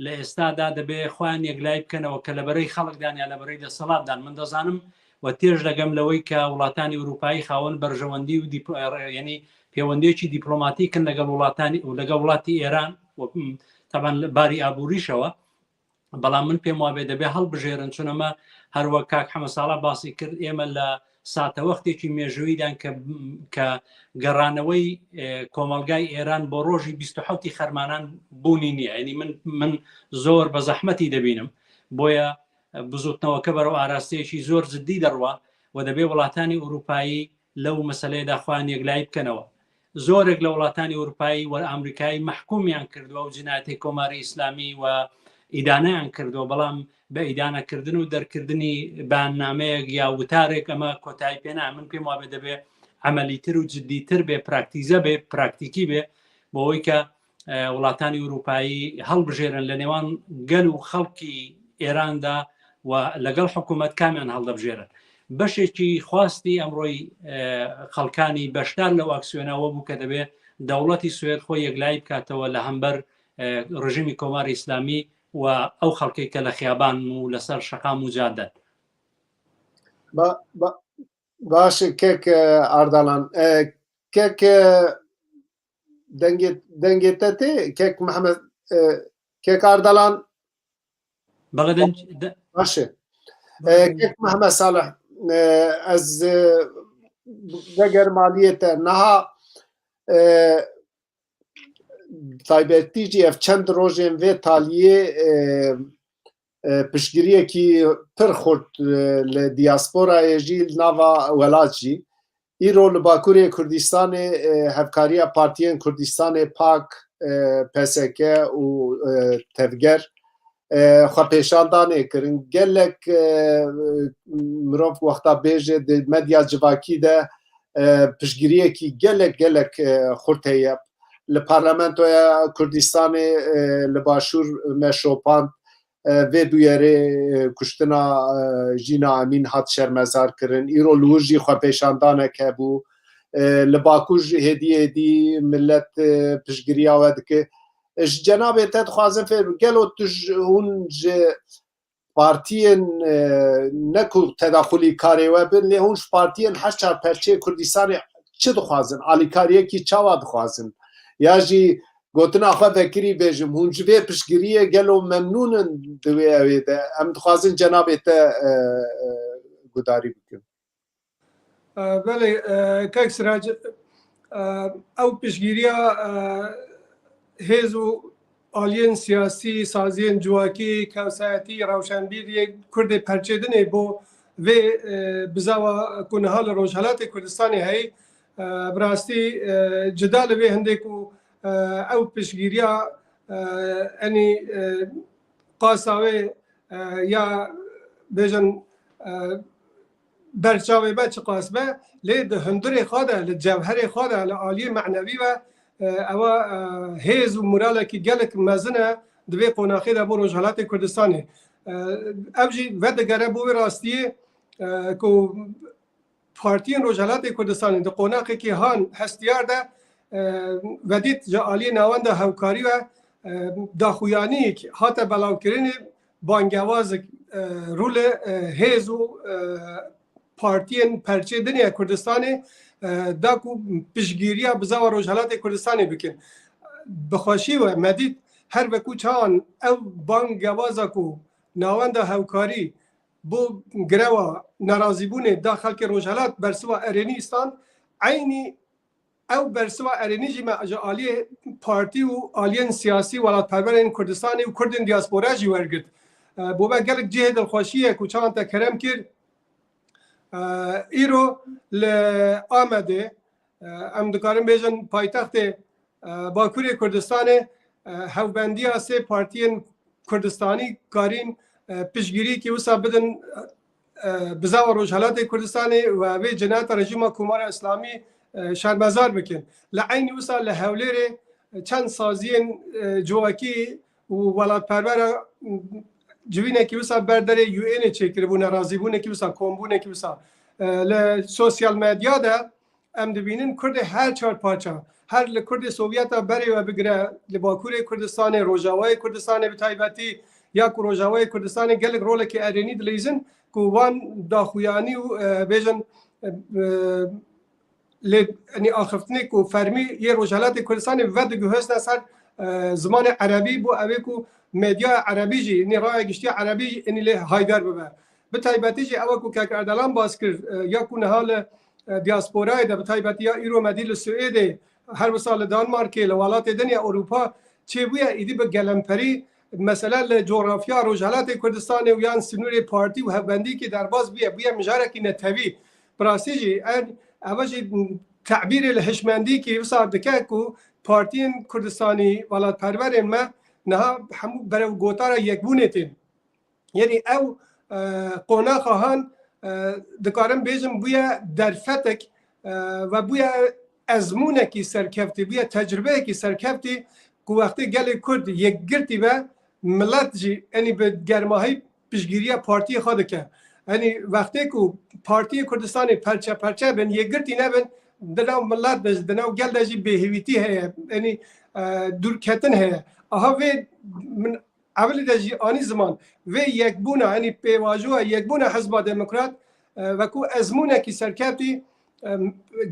B: لە ئێستادا دەبێ خۆیان یەکلای بکەنەوە کە لەبەرەی خەڵکدان یا لەبەرەی دەسەڵاتدان من دەزانم و تێژ دەگەم لەوەی کە وڵاتانی ئەوروپایی خاوەن بەرژەوەندی و ینی پەیوەندیەکی دیپلۆماتیکن لەگەڵ وڵاتی ئێران تەبەن باری ئابووریشەوە بەڵام من پێم وابێ دەبێ هەڵبژێرن چونەمە هەروە کاک حەمەساڵا باسی کرد ئێمە لە ساتەوەختێکی مێژوویدان کە گەڕانەوەی کۆمەلگای ئێران بۆ ڕۆژی 27 خەرمانان بوونی نییە ینی من زۆر بە زەحمەتی دەبینم بۆیە بزوتنەوەکە بەرەو ئاراستەیەکی زۆر جددی دەڕوە و دەبێ وڵاتانی ئوروپایی لەو مەسەلەیەدا خوان یەکلای بکەنەوە. زۆرێک لە وڵاتانی ئوروپایی و ئەمریکایی مەحکومیان کردووە و جنایەتی کۆماری ئیسلامی و ئیدانەیان کردووە بەڵام بە ئیدانەکردن و دەرکردنی بەیاننامەیەک یا وتارێک ئەمە کۆتایی پێنا من پێم وابێ دەبێ عملیتر و جددیتر بێ پراکتیزە بێ پراکتیکی بێ بۆەوەی کە وڵاتانی ئوروپایی هەڵبژێرن لە نێوان گەل و خەڵکی ئێراندا و لەگەڵ حکوومەت کامیان هەڵدەبژێرن. بەشێکی خواستی ئەمڕۆی خەڵکانی بەشدار لەو ئاکسیۆنەوە بوو کە دەبێ دەوڵەتی سوێد خۆی یەکلای بکاتەوە لە هەمبەر ڕژیمی کۆماری ئیسلامی و ئەو خەڵکی کە لە خیابان و لەسەر شەقام و جادەن.
A: باشە کێک ئارداڵان کێک دەنگێتە تێ کێک محەممەد کێک ئاردەڵان باشێ کێک محەممەد ساڵح ئەز دەگەرمالیەتە نەها تایبەتیجی ئەف چەند ڕۆژێن vê taliyê piştgiriyekî pir xurt li diasporayê jî nava welat jî îro li Bakurê Kurdistanê hevkariya Partiyên Kurdistanê Pak PSK û Tevger xwepêşandanê kirin gelek mirov wexta bêje di medya civakî de piştgiriyekî gelek xurt heye li Parlamentoya Kurdistanê li başûr me şopand وی بویره کشتنا جینا امین هات شرمزار کرن ایرو لورجی خو پیشاندانه که بو لباکوج هدی ملت پشگریا ودکه اش جناب تد خوازم فر گلو تج هون پارتین نکو تداخلی کاری و بن لی هونش پارتین حشر پرچه کردستان چه دخوازن آلیکاریه کی چاوا دخوازن یا جی گوتنا خو فکری بجم هون جوی پشگریه گلو ممنونن دوی اویده ام دخوازن جناب تا گداری بکن
C: بله که سراج او پشگیریا هزو آلین سیاسی سازین جواکی کوسایتی روشنبیری کرد پرچیدنی بو و بزاوا کنهال روشالات کردستانی هی براستی جدال به هندکو او پشگیریا انی قاساوی یا بجن برچاوی با چه قاسبه لید هندری خواده لجوهر خواده لعالی معنوی و او هیز و موراله که گلک مزنه دوی قناخی ده بو روشالات کردستانی اوجی ودگره بو راستیه که پارتین روشالات کردستانی ده قناخی که هان هستیار ده ودید جا آلی نوان ده هوکاری و داخویانی که حتی بلاو کرین بانگواز رول هیز و پارتین پرچه دنیا کردستانی داکو پشگیریا بزاو روشالات کردستانی بکن بخوشی و مدید هر وکو چان او بانگوازا کو ناوند هوکاری بو گروا نرازیبونه داخل که روشالات برسوا ارینیستان عینی او برسوا ارینی جمع آلی پارتی و آلین سیاسی ولات پرورین کردستانی و کردن دیاسپورا جی ورگد بو با گلک جهد الخوشیه کو چان تا کرم کرد ایرو لآمده ام دکارم بیجن پایتخت باکوری کردستان هوبندی سه پارتین کردستانی کارین پیشگیری که وسا بدن بزاو روشالات کردستانی و به جنایت رژیم کمار اسلامی شرمزار بکن لعین وسا لحولیر چند سازین جواکی و ولات پرور جوینه که وسا برداره یو این چکر بونه رازی بونه که وسا کومبونه که وسا ل سوشال مدیا ده ام دبینن کرد هر چهار پارچه هر لکرد سوویت بری و بگره لباکور کردستان روجاوای کردستان به تایبتی یا کو روجاوای کردستان گلک رول که ارینی دلیزن کو وان داخویانی و بیجن یعنی آخفتنی کو فرمی یه روجالات کردستان ود گوهست نسر زمان عربی بو اوی کو مدیا عربی جی یعنی رای گشتی عربی یعنی له هایدر ببر به تایبتی جی او کو که اردلان باز کرد یا کو نهال دیاسپورای ده به تایبتی یا ایرو مدیل سوئد هر سال دانمارک لولات دنیا اروپا چه بویا ایدی به گلمپری مثلا جغرافیا روجالات کردستان و یان سنوری پارتی و هبندی که در باز بویا مجارکی نتوی براستی جی اوجی تعبیر الحشمندی که وسا دکه کو پارتین کردستانی ولات پرور ما نه همو برای گوتارا یک بونتین یعنی او قونا خواهان دکارم بیجم بویا در فتک و بویا ازمونه کی سرکفتی بویا تجربه کی سرکفتی کو وقتی گل کرد یک گرتی و ملت جی یعنی به گرماهی پیشگیری پارتی خود که یعنی وقتی کو پارتی کردستانی پرچه بن یک گرتی نبن دناو ملت دناو گل دجی بهویتی ہے یعنی دور کتن ہے آها و من اول دجی آنی زمان و یک بونه یعنی پیواجو یک بونه حزب دموکرات و کو ازمونه کی سرکفتی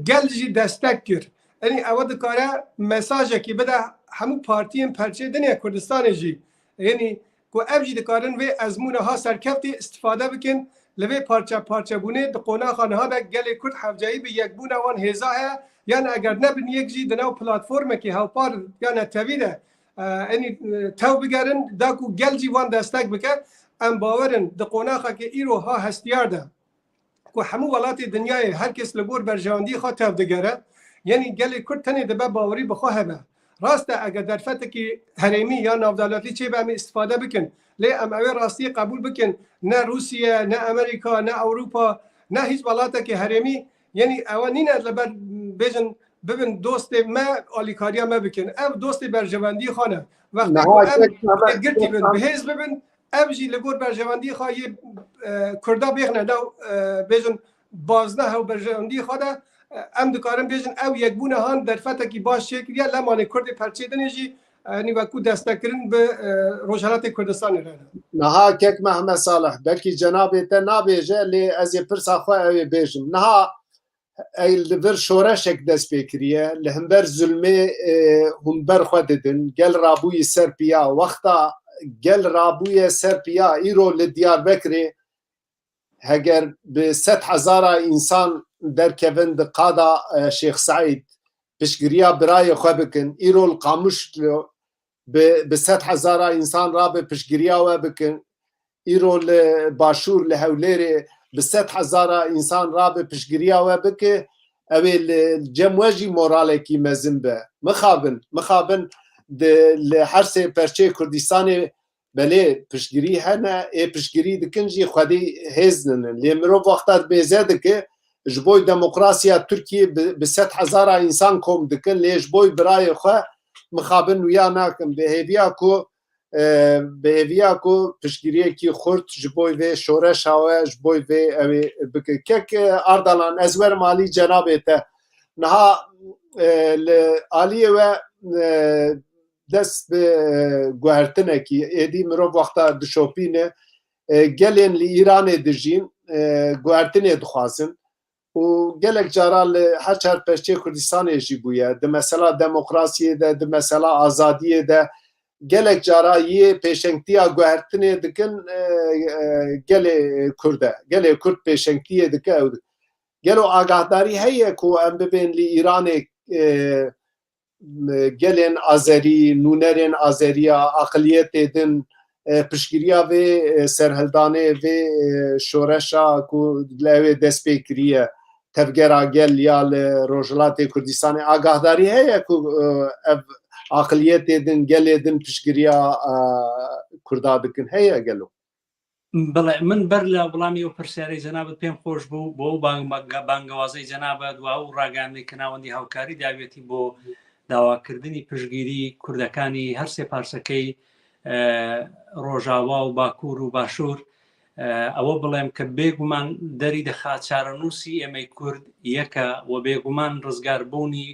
C: گل جی دستک کرد یعنی اول کاره مساج کی بده همو پارتیم پرچه دنیا کردستان جی یعنی کو ابجی دکارن و ازمونه ها سرکفتی استفاده بکن لوی پارچه بونه دقونا خانه ها به گل کرد حوجایی به یک بونه وان هزا ہے یعنی اگر نبین یک جی دناو پلاتفورم که هاوپار یا نتویده یعنی تو بگرن داکو گل جی وان دستک بکن ام باورن دقونا خا که ایرو ها هستیار ده کو همو ولات دنیای هر کس لگور برجاندی خوا تو دگره یعنی گل کرد تنی دبه باوری بخواه به راسته اگر در فتح که حریمی یا نافدالاتی چه به استفاده بکن لی ام اوی راستی قبول بکن نه روسیه نه امریکا نه اروپا نه هیچ ولاته که حریمی یعنی اوانین لبر بیجن ببین دوست ما آلیکاریا ما بکن او دوست برجواندی خانه وقتی که ام گرتی بین بهیز ببین ابجی لگور برجواندی خواهی کردا بیخنه دو بیجن بازنه و برجواندی خواهد ام دکارم بیجن او یک بونه هان در فتح کی باش شکریه لمانه کرد پرچه دنیجی نیوکو دستکرین به روشالات کردستان ایران.
A: نها کک محمد صالح بکی جناب تا نابیجه لی از پرسا خو اوی بیجم نها ایل بر شورشک دست بکریه لهمبر ظلمه همبر خود دن گل رابوی سرپیا وقتا گل رابوی سرپیا ایرو لدیار بکری هگر به 100,000 انسان در کevin قادا شیخ سعید پشگریا برای خو بکن ایرو القاموش به 100,000 انسان را به پشگریا و بکن ایرو باشور لهولیر به 100,000 انسان را به پشگریا و بکن اوی جمواجی مورالیکی مزن به مخابن لحر سه پرچه کردستان بله پشگری هنه پشگری دکنجی خودی هزنن لیمرو وقتات بیزده که جبوی دموکراسیا ترکیه به 100,000 انسان کم دکن لی جبوی برای خواه مخابن ویا ناکن به هیویا کو پشگیریه کی خورد جبوی و شورش هوا جبوی و بکه کک اردلان ازور مالی جنابه تا نها آلیه و دست به گوهرتنه کی ایدی مرو وقتا دشوپینه گلین لی ایران دجین گوهرتنه دخوازن و گلک جارال هر چهار پرچه کردستان ایجی بویه ده مثلا دموکراسی ده مثلا آزادی ده گلک جارا یه پیشنگتیا گوهرتنه دکن گل کرده گل کرد پیشنگتیه دکه گلو آگاهداری هیه که ام ببین لی ایران گلین آذری نونرین آذریا اقلیت دن پشگیریا و سرهلدانه و شورشا که لوی دست بکریه تفگرا گل یا روجلات کردستان آگاهداری هیه که اقلیت دن گل دن پشگیریا کردا دکن هیه گلو
B: بله من بر لە وڵامی و پرسیارەی جەنابەت پێم خۆش بوو بۆ بانگەوازەی جەنابەت و ئەو ڕاگەاندەی کە ناوەندی هاوکاری داوێتی بۆ داواکردنی پشگیری کوردەکانی هەر سێ پارچەکەی ڕۆژاوا و باکوور و باشوور ئەوە بڵێم کە بێگومان دەری دەخات چارەنووسی ئێمەی کورد یەکە و بێگومان ڕزگاربوونی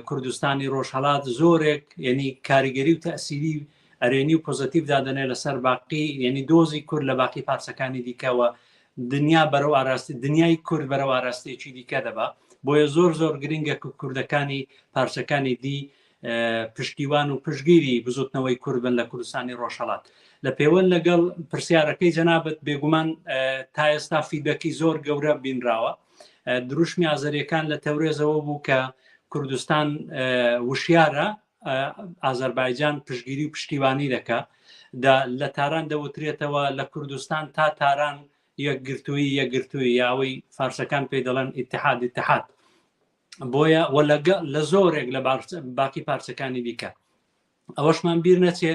B: کوردستانی ڕۆژهەڵات زۆرێک یعنی کاریگەری و تەسیری ئەرێنی و پۆزتیو دادنێ لەسەر باقی یعنی دۆزی کورد لە باقی پارچەکانی دیکەوە دنیا بەرەو ئاراستی دنیای کورد بەرەو ئاراستەیەکی دیکە دەبا بۆیە زۆر گرنگە کوردەکانی پارچەکانی دی پشتیوان و پشگیری بزوتنەوەی کورد بن لە کوردستانی ڕۆژهەڵات لە پەیوەند لەگەڵ پرسیارەکەی جەنابەت بێگومان تا ئێستا فیدبەکی زۆر گەورە بینراوە دروشمی ئازەریەکان لە تەورێزەوە بوو کە کوردستان وشیارە ئازەربایجان پشگیری و پشتیوانی دەکا لە تاران دەوترێتەوە لە کوردستان تا تاران یەکگرتووی یاوەی فارسەکان پێی دەڵێن ئیتحاد بۆیە لە زۆرێک لە باقی پارچەکانی دیکە ئەوەشمان بیر نەچێ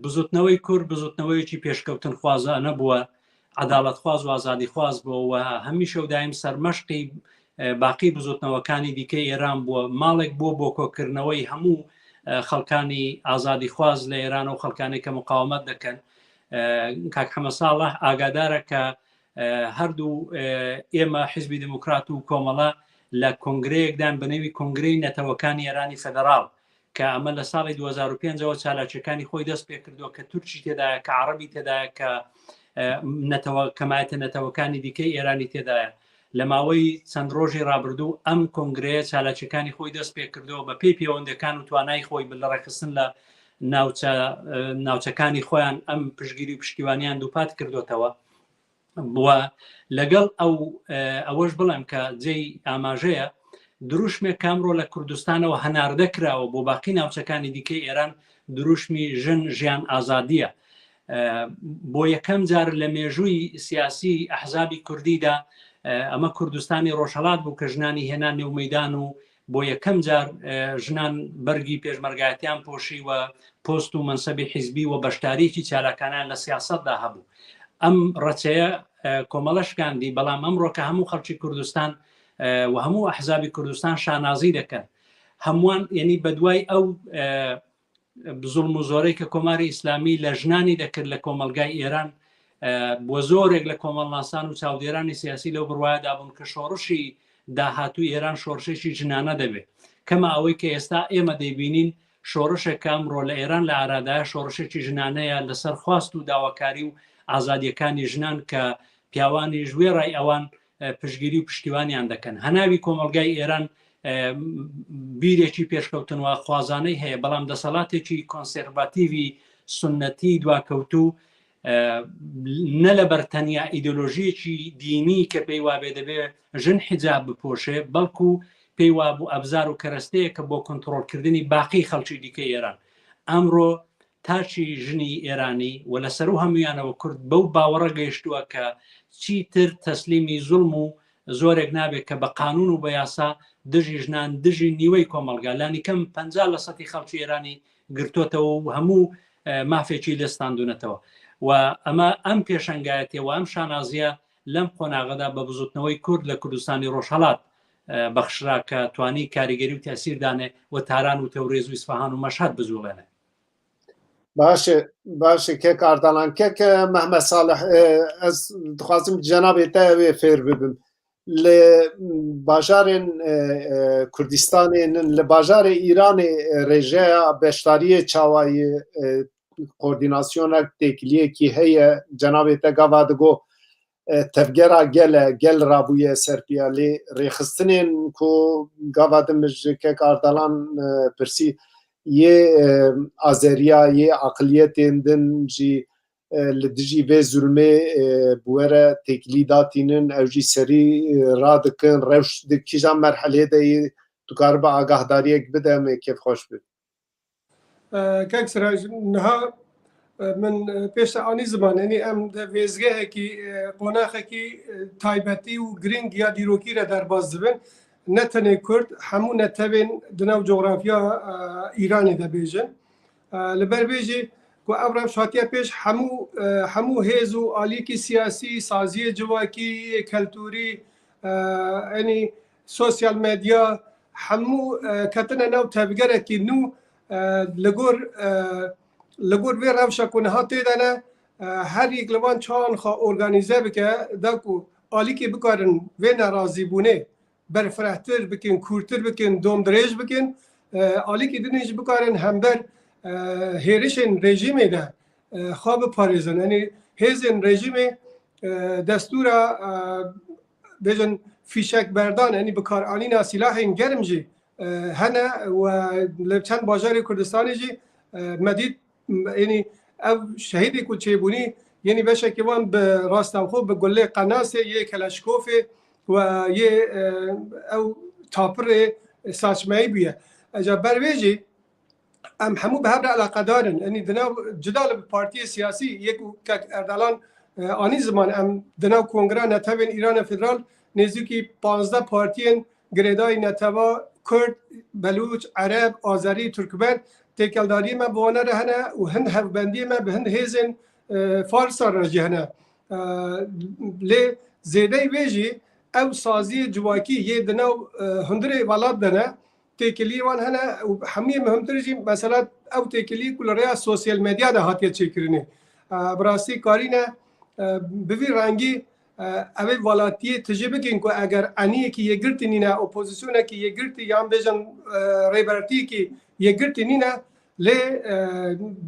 B: بزوتنەوەی کورد بزوتنەوەیکی پێشکەوتن خوازە نەبووە عەداڵەت خواز و ئازادی خواز بووە هەمیشە و دایم سەرمەشقی باقی بزوتنەوەکانی دیکەی ئێران بووە ماڵێک بۆ کۆکردنەوەی هەموو خەڵکانی ئازادی خواز لە ئێران و خەڵکانی کە مقاومەت دەکەن کاک حەمەد ساڵح ئاگادارە کە هەردوو ئێمە حیزبی دموکرات و کۆمەڵە لە کۆنگرەیەکدان بنەوی کۆنگرەی نەتەوەکانی ئێرانی فەدەراڵ کە ئەمە لە ساڵی 2005ەوە چالاکیەکانی خۆی دەست پێ کردووە کە تورکی تێدایە کە عەرەبی تێدایە کە کەمایەتە نەتەوەکانی دیکەی ئێرانی تێدایە لە ماوەی چەند ڕۆژی ڕابردوو ئەم کۆنگرەیە چالاکیەکانی خۆی دەست پێ کردەوە بە پێی پەیوەندەکان و توانای خۆی بلەڕێخستن لە ناوچەکانی خۆیان ئەم پشگیری و پشتیوانیان دووپات کردوتەوە بووە لەگەڵ ئەوەش بڵێم کە جێی ئاماژەیە دروشمێک کامڕۆ لە کوردستانەوە هەناردەکراوە بۆ باقی ناوچەکانی دیکەی ئێران دروشمی ژیان ئازادیە بۆ یەکەم جار لە مێژووی سیاسی ئەحزابی کوردیدا ئەمە کوردستانی ڕۆژهەڵات بوو کە ژنانی هێنا نێو مەیدان و بۆ یەکەم جار ژنان بەرگی پێشمەرگایەتیان پۆشی و پۆست و منسەبی حیزبی و بەشداریکی چالاکانیان لە سیاسەتدا هەبوو ئەم ڕەچەیە کۆمەڵەشکاندی بەڵام ئەمڕۆ کە هەموو خەڵکی کوردستان و هەموو ئەحزابی کوردستان شانازی دەکەن هەمووان یعنی بەدوای ئەو زوڵم و زۆرەی کە کۆماری ئیسلامی لە ژنانی دەکرد لە کۆمەلگای ئێران بۆ زۆرێک لە کۆمەڵناسان و چاودێرانی سیاسی لەو بڕواایەدا بوون کە شۆڕشی داهاتوو ئێران شۆڕشێکی ژنانە دەبێت کەمە ئەوەی کە ئێستا ئێمە دەیبینین شۆڕشێک ئەمڕۆ لە ئێران لە ئارادایە شۆڕشێکی ژنانەیە لەسەر خواست و داواکاری و ئازادیەکانی ژنان کە پیاوانی ژوێ ڕای ئەوان پشتگیری و پشتیوانیان دەکەن هەناوی کۆمەلگای ئێران بیرێکی پێشکەوتنەوە خوازانەی هەیە بەڵام دەسەڵاتێکی کۆنسێرڤاتیڤی سنەتی دواکەوتو نە لە بەرتەنیا ئیدۆلۆژیەکی دینی کە پێی وابێ دەبێ ژن حیجاب بپۆشێ بەڵکو پێی وابوو ئەبزار و کەرەستەیە کە بۆ کۆنتڕۆڵکردنی باقی خەڵکی دیکە ئێران ئەمڕۆ تاچی ژنی ئێرانی و لەسەر و هەمویانەوە کورد بەو باوەڕە گەیشتووە کە چیتر تەسلیمی زوڵم و زۆرێک نابێت کە بە قانون و بە یاسا دژی ژنان دژی نیوەی کۆمەلگا لانی کەم 50 لە سەتی خەڵکی ئێرانی گرتوتەوە و هەموو مافێکی لێستاندونەتەوە و ئەمە ئەم پێشنگایەتەوە ئەم شانازیە لەم قۆناغەدا بە بزوتنەوەی کورد لە کوردستانی ڕۆژهەڵات بەخشرا کە توانی کاریگەری و تەسیردانێ و تاران و تەورێز و ئیسفەهان و مەشهەد بزوڵێنێ
A: باشه که کاردالان که محمد صالح از دخوازم جناب تاوی فیر ببم لباجار کردستان لباجار ایران رژه بشتاری چاوای کوردیناسیون تکلیه کی هی جناب تا گوادگو تفگرا گل رابوی سرپیالی ریخستنین کو گوادم که کاردالان پرسی یه آذریا یه اقلیت اندن جی لدجی به ظلمه بوره تکلیداتینن او جی سری را دکن روش دکیجان مرحله دی تو کار با آگاهداری یک بده همه کیف خوش بید
C: کاک سراج نها من پیش آنی زمان یعنی ام ویزگه کی قناخه کی تایبتی و گرینگ یا دیروکی را در باز دبن نتنه کرد همون نتبین دناو جغرافیا ایرانی ده بیجن لبر بیجی و ابرام شاتیا پیش همو هیزو آلیکی سیاسی سازی جواکی کلتوری یعنی سوسیال مدیا همو کتنه نو تبگره کی نو لگور وی روشا کنه ها تیدنه هر یک لبان چان خوا ارگانیزه بکه داکو آلیکی بکارن وی نرازی بونه برفرهتر بکن کورتر بکن دوم دریج بکن آلیکی دنیج بکارن هم بر هیرشن رژیمه ده خواب پاریزن یعنی هیزن رژیم دستورا بجن فیشک بردان یعنی بکار آنینا سلاح گرم جی هنه و لبچند باجار کردستانی جی مدید یعنی او شهیدی که چه بونی یعنی بشه که وان به راستم خوب به گله قناصه یه کلاشکوفه و یه او تاپر ساچمهی بیه اجا برویجی ام همو به هر علاقه دارن یعنی دناو جدال پارتی سیاسی یک که اردلان آنی زمان ام دناو کنگره نتوین ایران فدرال نزدیکی 15 پارتین گریدای نتوا کرد بلوچ عرب آذری ترکمن تکلداری ما بوانه رهنه و هند هفبندی ما به هند هیزن فارس رجهنه لی زیده ویجی او سازی جواکی یه دناو هندره ولاد دنه تکلی وان هنه همیه مهمتره جی مثلا او تکلی کل ریا سوسیال مدیا ده هاتیه چکرینه براستی کارینه بوی رنگی اوی ولاتیه تجربه کن که اگر انیه که یه گرتی نینه اپوزیسیونه که یه گرتی یا بیجن ریبرتی که یه گرتی نینه لی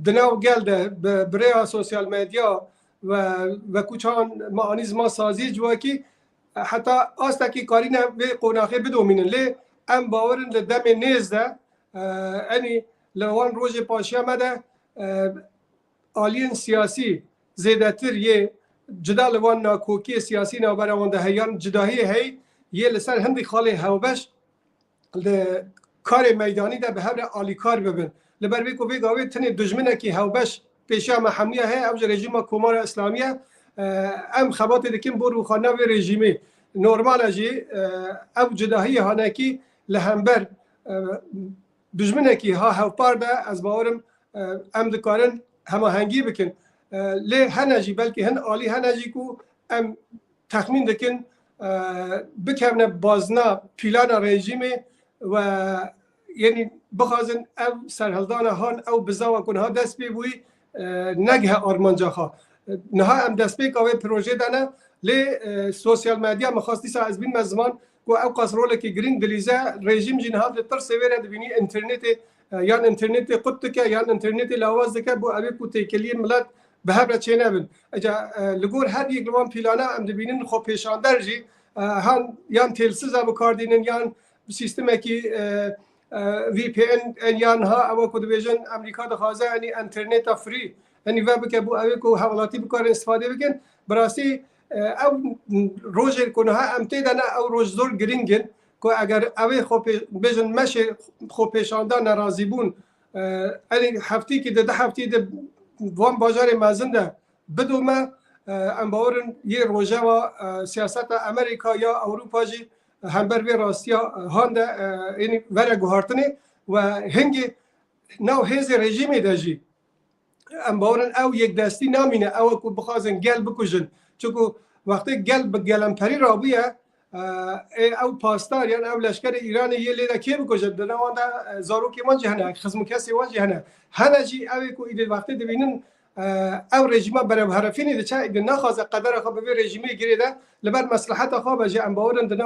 C: دناو گل ده بریا سوسیال مدیا و کوچان معانی زمان سازی جواکی حتی آستا که کارینه به قناخه بدومینن لی ام باورن لدم نیزده یعنی لوان روز پاشیا مده آلین سیاسی زیدتر یه جدال وان ناکوکی سیاسی نابرانده هیان جداهی هی یه لسر هندی خاله هوبش کار میدانی ده به هر آلی کار ببین لبر بی کو بی گاوی تنی دشمنه کی هوبش پیشا محمیه هی او رژیم کمار اسلامیه ام خبات دکیم برو خانه و رژیمی نورمال اجی او جداهی هانکی لهمبر دشمنه کی ها هوپارده از باورم ام دکارن هماهنگی بکن لی هنجی بلکه هن عالی هنجی کو ام تخمین دکن بکمنه بازنا پیلان رژیم و یعنی بخوازن او سرهلدان هان او بزاوا کنها دست بی بوی نگه آرمانجا خوا نها ام دست بی که پروژه دانه لی سوسیال مدیا مخواستی سا از بین مزمان کو او قصرول که گرینگ دلیزه رژیم جنها تر سویره دبینی اینترنت یان اینترنت قط که یان اینترنت لاواز که بو اوی کو تکلیه ملت به هر چه نبن اجا لگور هر یک لوان پیلانا ام دبینین خو پیشاندر جی هان یان تلسیز ابو کاردینن یان سیستمی که VPN یان ها او کو دیویژن امریکا دخوازه یعنی اینترنت فری یعنی وب که بو اوی کو حوالاتی بکار استفاده بکن براسی او روزر کنه ها امتی دانه او روز زور گرینگن که اگر اوی خوب بیشن مشه خوب پیشانده ناراضی بون یعنی هفتی که ده هفتی ده وان بازار مازنده بدومه ام باورن یه روزه و سیاست امریکا یا اروپا جی هم بر وی راستیا هانده یعنی وره گوهارتنی و هنگی نو هیز رژیمی داشی ام باورن او یک دستی نامینه او کو بخوازن گل بکوژن چون وقتی گل به گلمپری رابیه او پاسدار یعنی او لشکر ایران یه لیده کی بکشه دنه وانده زارو که من جهنه خزم کسی وان جهنه هنه جی اوی کو ایده وقتی دوینن او رژیما برای حرفینی ده چه ایده نخوازه قدر خواه به رژیمی گریده لبر مصلحت خواه بجی ام باورن دنه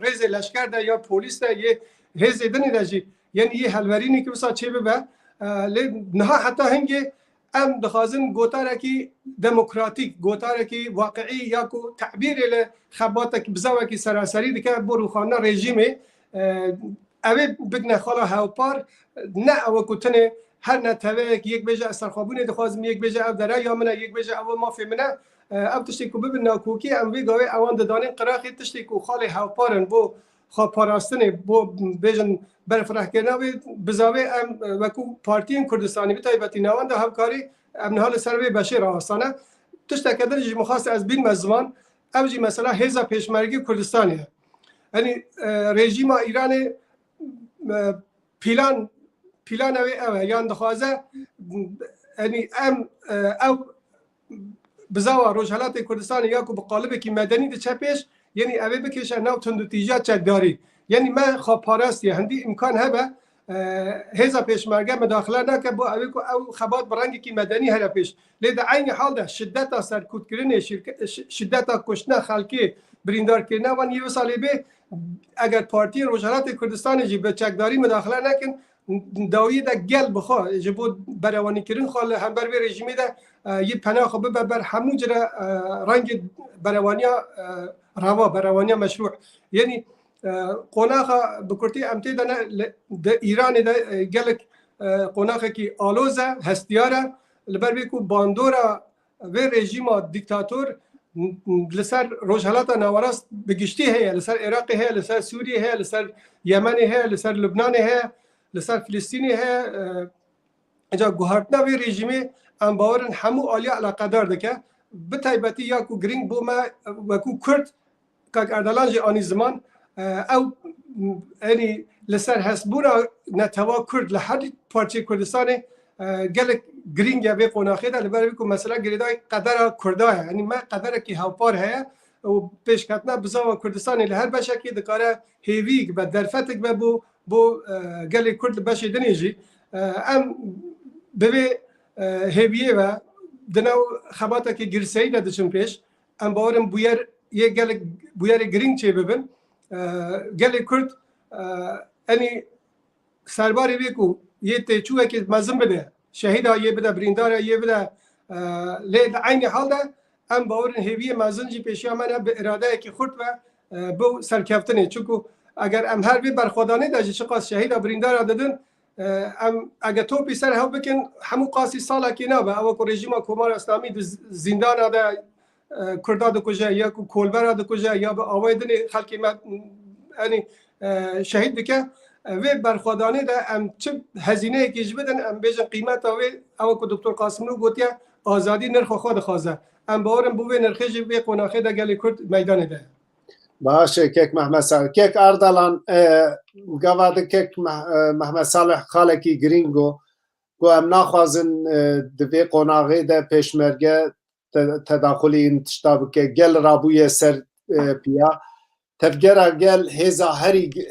C: ریز لشکر ده یا پولیس ده یه ریز دنی ده جی یعنی یه حلورینی که بسا چه ببه نها حتی هنگی ام دخوازن گوتاره کی دموکراتیک گوتاره کی واقعی یا کو تعبیر له خباته کی بزاوه کی سراسری دکه بروخانه رژیمه اوی بگنه خاله هاوپار نه او کوتنه هر نتوه یک بجه استرخابونه دخوازم یک بجه او دره یا منه یک بجه او ما فهمنه او تشتی کو ببین ناکوکی ام وی گاوی اوان دانین قراخی تشتی کو خاله هاوپارن بو خواب پاراستنه بو بیژن برفرح کردن و بزاوی ام وکو پارتین کردستانی به تایبتی نوان ده همکاری ام نهال سروی بشیر آسانه تشت کدر جی مخواست از بین مزمان اوجی مثلا هزا پیشمرگی کردستانیه یعنی رژیم ایران پیلان اوه یان دخوازه یعنی ام او بزاوا روجهلات کردستانی یا کو بقالب کی مدنی ده چپش یعنی اوی بکشه نو تندوتیجا چکداری یعنی من خواب پارستی هندی امکان هبه هزا پیشمرگه مداخله نکه با اوی کو او خبات برنگی کی مدنی هر پیش لیده عین حال ده شدت سرکوت کردن شدت کشتن خلکی بریندار کردن و یه سالی به اگر پارتی روجهلات کردستان جی به چکداری مداخله نکن داوی ده گل بخوا جبو بروانی کردن خال هم بر رژیمی ده یه پناه خوب بر همون جرا رنگ بروانیا روا بروانیا مشروع یعنی قناخه بکرتی امتی دانه ده ایران ده گلک قناخه کی آلوزه هستیاره لبر بیکو باندورا و رژیم دیکتاتور لسر روجهلات ناوراست بگشتی هیا لسر عراقی هیا لسر سوریه هیا لسر یمنی هیا لسر لبنان هیا لسر فلسطینی هیا اینجا گوهرتنا و رژیمی ام باورن همو آلیا علاقه دار دکه به تایبتی یا کو گرینگ بوما و کو کرد که اردلان جی آنی زمان او یعنی لسر حسبورا نتوا کرد لحد پارچه کردستان گلک گرینگ یا به قناخه ده لبر بیکو مثلا گریدای قدر کردای یعنی ما قدر کی هاوپار هیا و پیش کتنا بزاوا کردستان لهر بشه کی دکاره هیویگ و درفتک و بو گلک کرد بشه دنیجی ام به هیویه و دنو خباته که گرسایی دادشون پیش ام باورم بویر یه گلک بویر گرینگ چه ببین گلک کرد یعنی سرباری بیکو یه تیچوه که مزم بده شهید ها یه بده بریندار یه بده لید عین حال ده ام باورن هیویه مزنجی پیشی همه به اراده که خورد و بو سرکفتنه چونکو اگر ام هر بی برخودانه داشته چقدر شهید ها بریندار دادن ام اگر تو پیسر ها بکن همو قاسی سالا که نه و او رژیم کمار اسلامی زندان ده کرداد کجا یا کولبر ده کجا یا به آوایدن خلکی یعنی شهید بکه و برخوادانه ده ام چه هزینه کیش بدن ام بیشتر قیمت او که دکتر قاسملو گوتیه آزادی نرخ خود خوازه ام باورم بوی نرخش به قناخه ده گلی کرد میدان ده
A: باشه کک محمد صالح کک اردلان گواده کک محمد صالح خالکی گرینگو گو ام ناخوازن دوی قناخه ده پیشمرگه تداخلی انتشتاب که گل رابوی سر پیا tevgera gel hêza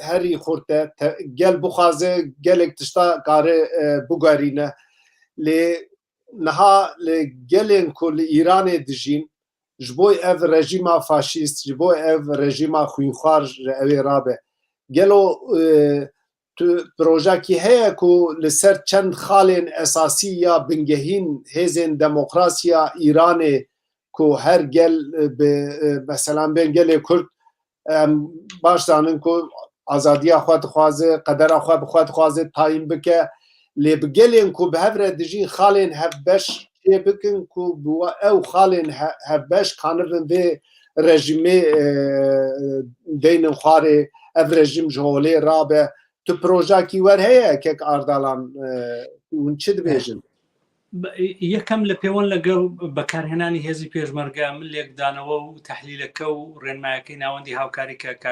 A: herî xurte gel bixwaze gelek tişta kare bigerîne lê niha li gelên ku li Îranê dijîn ji bo ev rejîma faşîst ji bo ev rejîma xwînxwar ji evê rabe gelo tu projekî heye ku li ser çend xalên esasî ya bingehîn hêzên demokrasiya Îranê ku her gel mesela bên gelê Kurd baş zanin ku azadiya xwe dixwaze qedera xwe bi xwe dixwaze tayin bike lê bi gelên ku bi hev re dijîn xalên hevbeş çê bikin ku ew xalên hevbeş kanibin vê rejîmê deynin xwarê ev rejîm ji holê rabe tu projekî wer heye kek ardalan hûn çi dibêjin
B: یەکەم لە پەیوەند لەگەڵ بەکارهێنانی هێزی پێشمەرگە من لێکدانەوە و تەحلیلەکە و ڕێنمایەکەی ناوەندی هاوکاری کە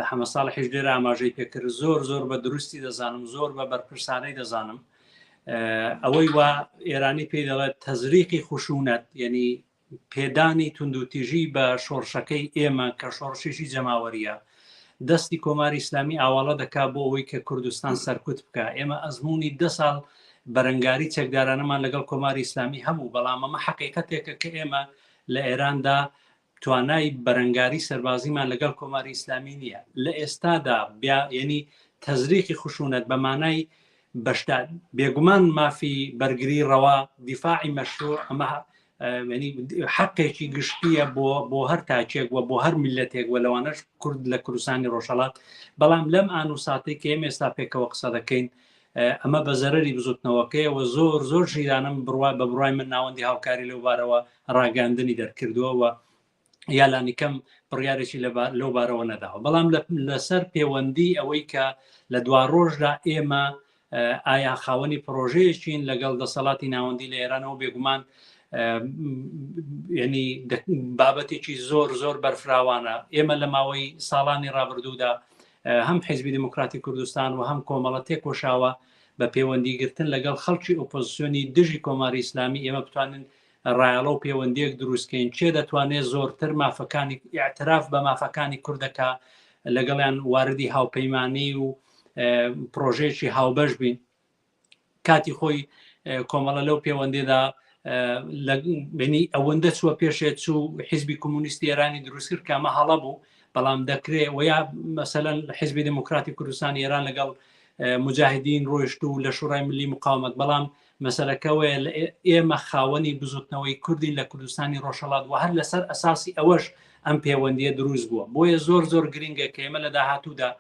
B: حەمە ساڵحیش لێرە ئاماژەی پێکرد زۆر بە دروستی دەزانم زۆر بە بەرپرسانەی دەزانم ئەوەی وا ئێرانی پێی دەڵێت تەزریقی خوشونەت یعنی پێدانی توندوتیژی بە شۆڕشەکەی ئێمە کە شۆڕشیشی جەماوەریە دەستی کۆماری ئیسلامی ئاواڵە دەکا بۆ ئەوەی کە کوردستان سەرکوت بکە ئێمە ئەزمموی 10 ساڵ بەرەنگاری چەکدارانەمان لەگەڵ کۆماری ئیسلامی هەبوو بەڵام ئەمە حەقیقەتێکە کە ئێمە لە ئێراندا توانای بەرەنگاری سەربازیمان لەگەڵ کۆماری ئیسلامی نییە لە ئێستادا یعنی تەزریقی خوشونەت بە مانای بەشدار بێگومان مافی بەرگری ڕەوا دیفاعی مەشروع ئەمە حەقێکی گشتیە بۆ هەر تاچێک وە بۆ هەر میلەتێک وە لەوانەش کورد لە کوردستانی ڕۆژهەڵات بەڵام لەم ئان و ساتێک کە ئێمە ئێستا پێکەوە قسە دەکەین ئەمە بە زەرەری بزوتنەوەکەیەوە زۆر ژیرانم بڕوا بە بڕای من ناوەندی هاوکاری لەوبارەوە ڕاگەاندنی دەرکردووە یالانیکەم بڕیارێکی لەو بارەوە نەداوە بەڵام لەسەر پەیوەندی ئەوەی کە لە دوا ڕۆژدا ئێمە ئایا خاوەنی پرۆژەیەکین لەگەڵ دەسەڵاتی ناوەندی لە ئێرانەوە بێگومان ینی بابەتێکی زۆر بەرفراوانە ئێمە لە ماوەی ساڵانی ڕابردوودا هەم حیزبی دموکراتی کوردستان و هەم کۆمەڵە تێکۆشاوە بە پەیوەندیگرتن لەگەڵ خەڵکی ئۆپۆزیسیۆنی دژی کۆماری ئیسلامی ئێمە بتوانن ڕایەڵە و پەیوەندیەک دروستکەین چێ دەتوانێت زۆرتر مافەکانی ئاعتراف بە مافەکانی کوردەکە لەگەڵیان واردی هاوپەیمانی و پرۆژەیەکی هاوبەش بین کاتی خۆی کۆمەڵە لەو پەیوەندێدا بینی ئەوەندە چووە پێشێت چوو حیزبی کۆمونیستی ئێرانی دروست کرد کامە هەڵە بوو بەڵام دەکرێت ویا مەسەلەن حیزبی دموکراتی کوردستانی ئێران لەگەڵ مجاهدین ڕۆیشت و لە شوڕای ملی مقاومەت بەڵام مەسەلەکەوەیە ئێمە خاوەنی بزوتنەوەی کوردین لە کوردستانی ڕۆژهەڵات و هەر لەسەر ئەساسی ئەوەش ئەم پەیوەندیە دروست بووە بۆیە زۆر گرنگە کە ئێمە لە داهاتوودا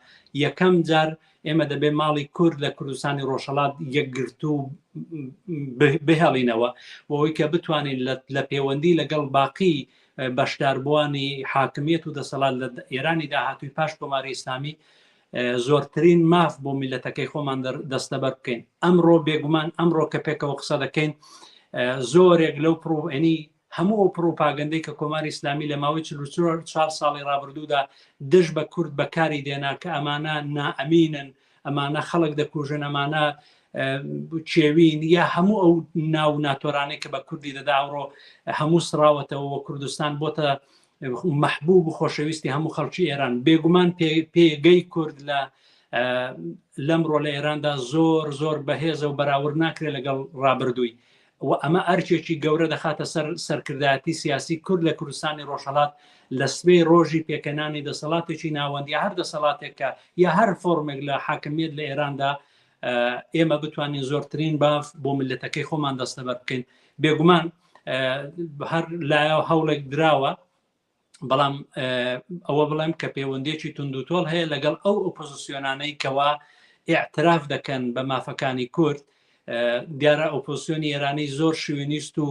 B: یەکەم جار ئێمە دەبێت ماڵی کورد لە کوردستانی ڕۆژهەڵات یەکگرت و بهێڵینەوە بۆەوەی کە بتوانین لە پەیوەندی لەگەڵ باقی بەشداربووانی حاکمیت و دەسەڵات لە ئێرانی داهاتووی پاش کۆماری ئیسلامی زۆرترین ماف بۆ میلەتەکەی خۆمان دەستەبەر بکەین ئەمڕۆ بێگومان ئەمڕۆ کە پێکەوە قسە دەکەین زۆرێک لەو پرۆنی هەموو پرۆپاگەندەی کە کۆماری ئیسلامی لە ماوەی 4 ساڵی ڕابردوودا دژ بە کورد بەکاری دێنا کە ئەمانە نائەمینن ئەمانە خەڵک دەکوژن ئەمانە چێوین یا هەموو ئەو ناو ناتۆرانەی کە بە کوردی دەدا ئەوڕۆ هەموو سراوەتەوە کوردستان بۆتە محبوب و خۆشەویستی هەموو خەڵکی ئێران بێگومان پێگەی کورد لەمڕۆ لە ئێراندا زۆر بەهێزە و بەراورد ناکرێت لەگەڵ ڕابردووی و ئەمە ئەرچێکی گەورە دەخاتە سەرکردایەتی سیاسی کورد لە کوردستانی ڕۆژهەڵات لە سبەی ڕۆژی پێکەنانی دەسەڵاتێکی ناوەندی هەر دەسەڵاتێکە یا هەر فۆرمێک لە حاکمیت لە ئێراندا ئێمە بتوانین زۆرترین باف بۆ ملەتەکەی خۆمان دەستەبەر بکەین بێگومان هەر لایە هەوڵێک دراوە بەڵام ئەوە بڵێم کە پەیوەندێکی توندوتۆڵ هەیە لەگەڵ ئەو ئۆپۆزیسیۆنانەی کەوا ئیعتراف دەکەن بە مافەکانی کورد دیارە ئۆپۆزیسیۆنی ئێرانی زۆر شوێنیست و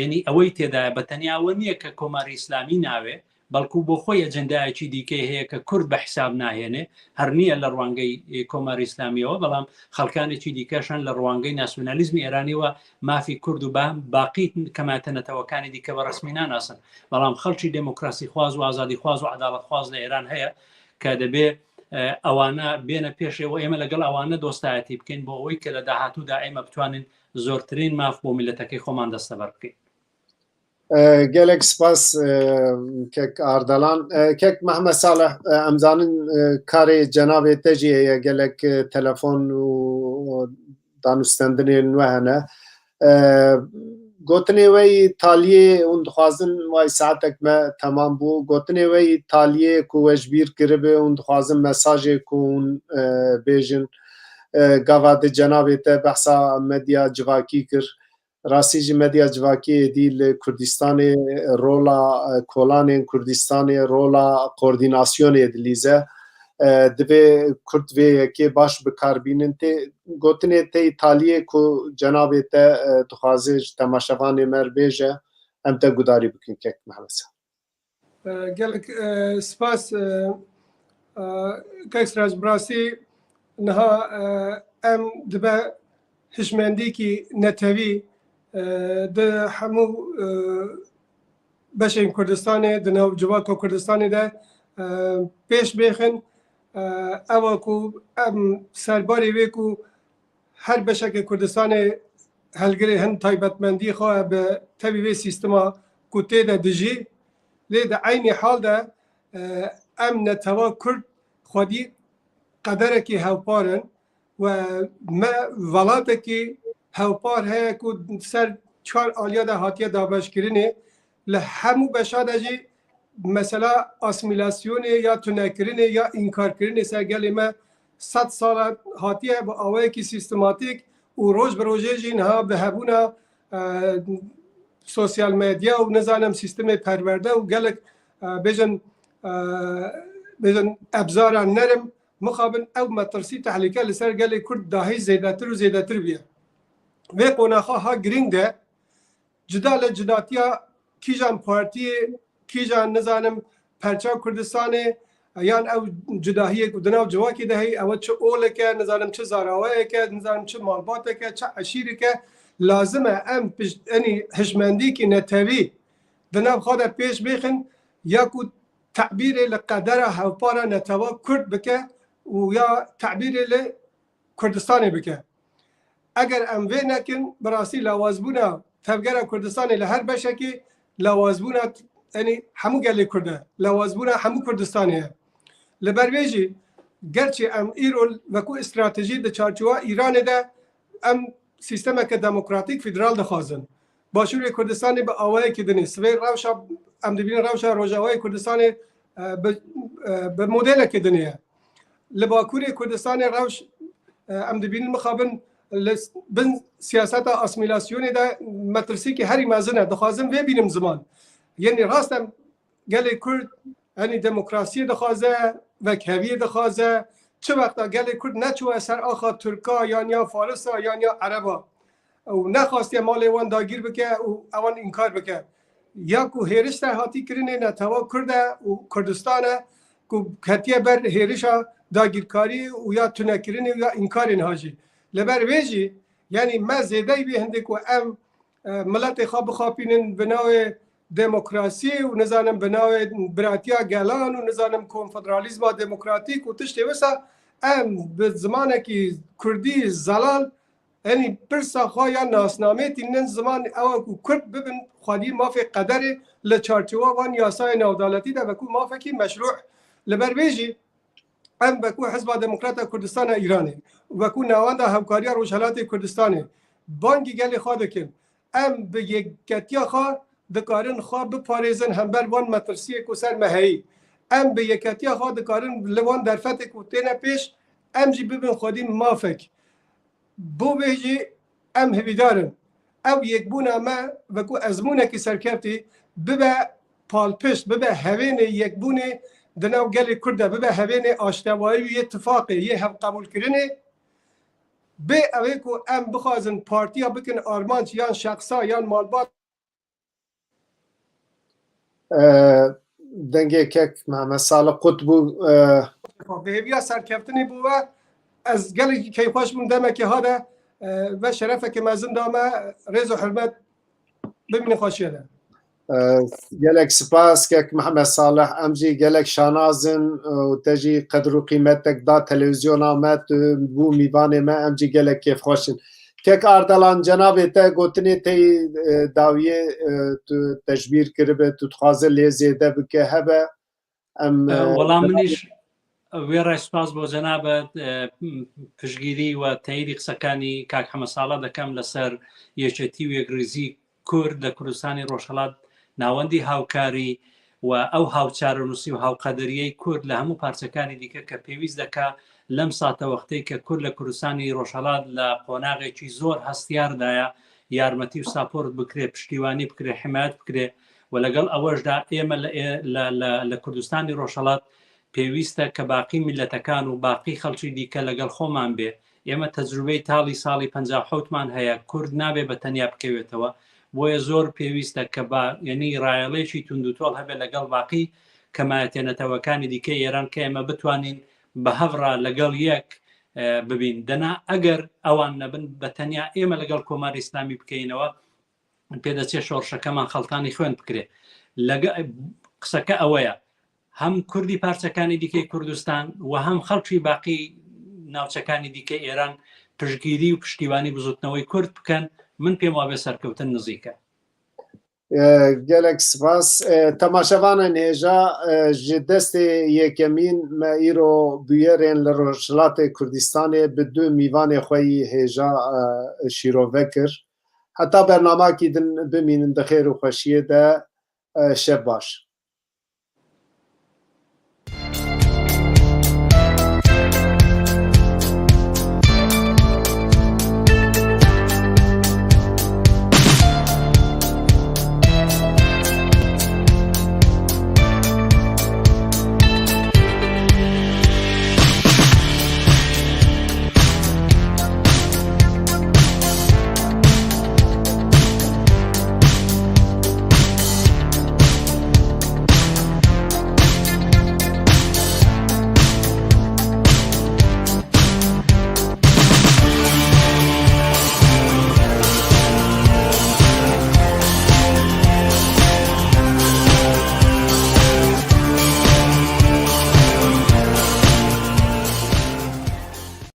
B: ینی ئەوەی تێدایە بە تەنیاوە نییە کە کۆماری ئیسلامی ناوێ بەڵکو بۆ خۆی ئەجەندایەکی دیکەی هەیە کە کورد بە حساب ناهێنێ هەر نییە لە ڕوانگەی کۆماری ئیسلامیەوە بەڵام خەڵکانێکی دیکەشان لە ڕوانگەی ناسیۆنالیزمی ئێرانیەوە مافی کورد و باقی کەماتەنەتەوەکانی دیکە بە ڕسمی ناناسن بەڵام خەڵکی دموکراسی خواز و ئازادی خواز و عەداڵەت خواز لە ئێران هەیە کە دەبێ ئەوانە بێنە پێشەوە ئێمە لەگەڵ ئەوانە دۆستایەتی بکەین بۆ ئەوەی کە لە داهاتوودا ئێمە بتوانین زۆرترین ماف بۆ میلەتەکەی خۆمان دەستەبەر بکەین
A: gelek spas kek Ardalan kek Mehmet Salih emzanın karê cenabê te jî heye gelek telefon û danûstendinên we hene gotinê wê taliyê hûn dixwazin way saetek me temam bû gotinê wê taliyê ku we ji bîr kiribe hûn dixwazin mesajê ku hûn bêjin gava di cenabê te behsa medya civakî kir rastî jî medya civakî dî li Kurdistanê rola kolanên Kurdistanê rola koordînasyonê dilîze divê Kurd vê yekê baş bikarbînin tê gotinê tê taliyê ku cenabê te dixwaze ji temaşevanê me bêje em te gudarî bikin kek Mehmet
C: gelek spas kek Siraj Birasî niha em dibe hişmendîkî netewî di hemû beşên Kurdistanê di nav civaka Kurdistanê de pêş bêxin ewa ku em serbarê wê ku her beşekê Kurdistanê helgirê hin taybetmendî xwe bi tevî vê sîstema ku tê de dijî lê di aynî hal de em netewî Kurd xwedî qederekî hevparin و me velatekî hewpar heye ku ser çar aliya de hatiye dabeşkirinê li hemû beşa de jî mesela asimilasyonê ya tunekirinê ya înkarkirinê ser gelê me 100 sala hatiye bi awayekî sîstematîk û roj bi rojê jî niha bi hebûna sosyal medya û nizanim sîstemê perwerde û gelek bêjin ebzara nerim mixabin ew metirsî tehlîke li ser gelê Kurd dahî zêdetir û zêdetir biye. Vê qonaxa ha giring de cida li cidatiya kîjan partiyê kîjan nizanim perça Kurdistanê yan ew cidahiyek û di nav civakê de heye ew çi oleke nizanim çi zarawayeke nizanim çi malbateke çi eşîreke lazim e em enî hişmendîkî netewî di nav xwe de pêş bêxin ya ku تعبîrê li qedera hevpara netewa Kurd bike û ya تعبîrê li Kurdistanê bike. Eger em vê nekin bi rastî lawazbûna tevgera Kurdistanê li her beşekî lawazbûna enî hemû gelê Kurd e lawazbûna hemû Kurdistanê ye. Li ber vê jî gerçi em îro wekû stratejî di çarçova Îranê de em sîstemeke demokratîk federal dixwazin. Başûrê Kurdistanê bi awayekî dinê sivê rewşa em dibînin rewşa Rojavayê Kurdistanê bi modelekê dinê ye. Li Bakurê Kurdistanê rewş em dibînin mixabin bin siyaseta asimilasyonê de metirsîkî herî mezin e dixwazin vê bînim ziman. Yenî rast em gelê Kurd enî demokrasiyê dixwaze vekheviyê dixwaze çi wexta gelê Kurd neçûye ser axa Tirka yan ya Farisa yan ya Ereba û nexwastiye malê wan dagîr bike û ewan înkar bike. Ya ku hêriş te hatî kirinê netewa Kurd e û Kurdistan e ku hetiye ber hêrişa dagîrkarî û ya tunekirinê ya înkarên hajî. Li ber vê jî yanî me zêdeyî bê hindê ku em miletê xwe bixapînin bi navê demokrasî û nizanim bi navê biratiya gelan û nizanim konfederalîzma demokratîk û tiştê wisa em bi zimanekî Kurdî zelal enî pirsa xwe ya nasnamê tînin ziman ew ku Kurd bibin xwedî mafê qederê li çarçova wan yasayê navdaletî de wekû mafekî meşrû. Li ber vê jî em wekû Hizba Demokrata Kurdistana Îranê wekû navanda hevkariya Rojhilatê Kurdistanê bangî gelê xwe dikin. Em bi yeketiya xwe dikarin xwe biparêzin hember wan metirsiyê ku ser me heyî. Em bi yeketiya xwe dikarin li wan derfetê ku têne pêş em jî bibin xwedî mafek. Bo vê jî em hevîdarin. Ew yekbûna me wekû ezmûnekî serkeftî bibe palpişt bibe hevênê yekbûnê di nav gelê Kurd de bibe hevênê aştewayî û yê tifaqê yê hevqebûlkirinê bê ew ê ku em bixwazin partiya bikin armanc yan şexsa yan malbat
A: dengê kek Mehmet Salih Qut bû
C: hêviya serkeftinê bû ve ez gelekî keyxweş bûm demekî hade ve şerefekê mezin da me rêz û hurmet bimînin xweşiye de.
A: gelek spas kek Mehmet Salih em jî gelek şanazin û te jî qedir û qîmetek da televizyona me bû mîvanê me em jî gelek kêfxweşin. تێک ئاردەڵان جەنابێ te gotinê tê dawiyê tu tejbîr kiribe tu dixwaze lê zêde bike hebe em
B: وەڵام منیش وێڕای سوپاس بۆ جەنابەت پشگیری و تاییدی قسەکانی کاک حەمەساڵە دەکەم لەسەر یەکێتی و یەکریزی کورد لە کوردستانی ڕۆژهەڵات ناوەندی هاوکاری و ئەو هاوچارەنووسی و هاوقەدەریەی کورد لە هەموو پارچەکانی دیکە کە پێویست دەکا لەم ساتە وەختەی کە کورد لە کوردستانی ڕۆژهەڵات لە قۆناغێکی زۆر هەستیاردایە یارمەتی و ساپۆرت بکرێ پشتیوانی بکرێ حمایەت بکرێ و لەگەڵ ئەوەشدا ئێمە لە کوردستانی ڕۆژهەڵات پێویستە کە باقی میلەتەکان و باقی خەڵکی دیکە لەگەڵ خۆمان بێ ئێمە تەجروبەی تاڵی ساڵی 57مان هەیە کورد نابێ بە تەنیا بکەوێتەوە بۆیە زۆر پێویستە کە یعنی ڕایەڵێکی توندوتۆڵ هەبێت لەگەڵ باقی کەمایەتێنەتەوەکانی دیکە ئێران کە ئێمە بتوانین بە هەڤڕا لەگەڵ یەک ببین دەنا ئەگەر ئەوان نەبن بە تەنیا ئێمە لەگەڵ کۆماری ئیسلامی بکەینەوە پێدەچێ شۆڕشەکەمان خەڵتانی خوێن بکرێ قسەکە ئەوەیە هەم کوردی پارچەکانی دیکەی کوردستان و هەم خەڵکی باقی ناوچەکانی دیکە ئێران پشگیری و پشتیوانی بزوتنەوەی کورد بکەن من پێم وابێ سەرکەوتن نزیکە
A: gelek spas temaşevanên hêja ji destê yekemîn me îro bûyerên li Rojhilatê Kurdistanê bi du mîvanê xwe yî hêja şîrove kir heta bernamakî din bimînin di xêr û xweşiyê de şeb baş.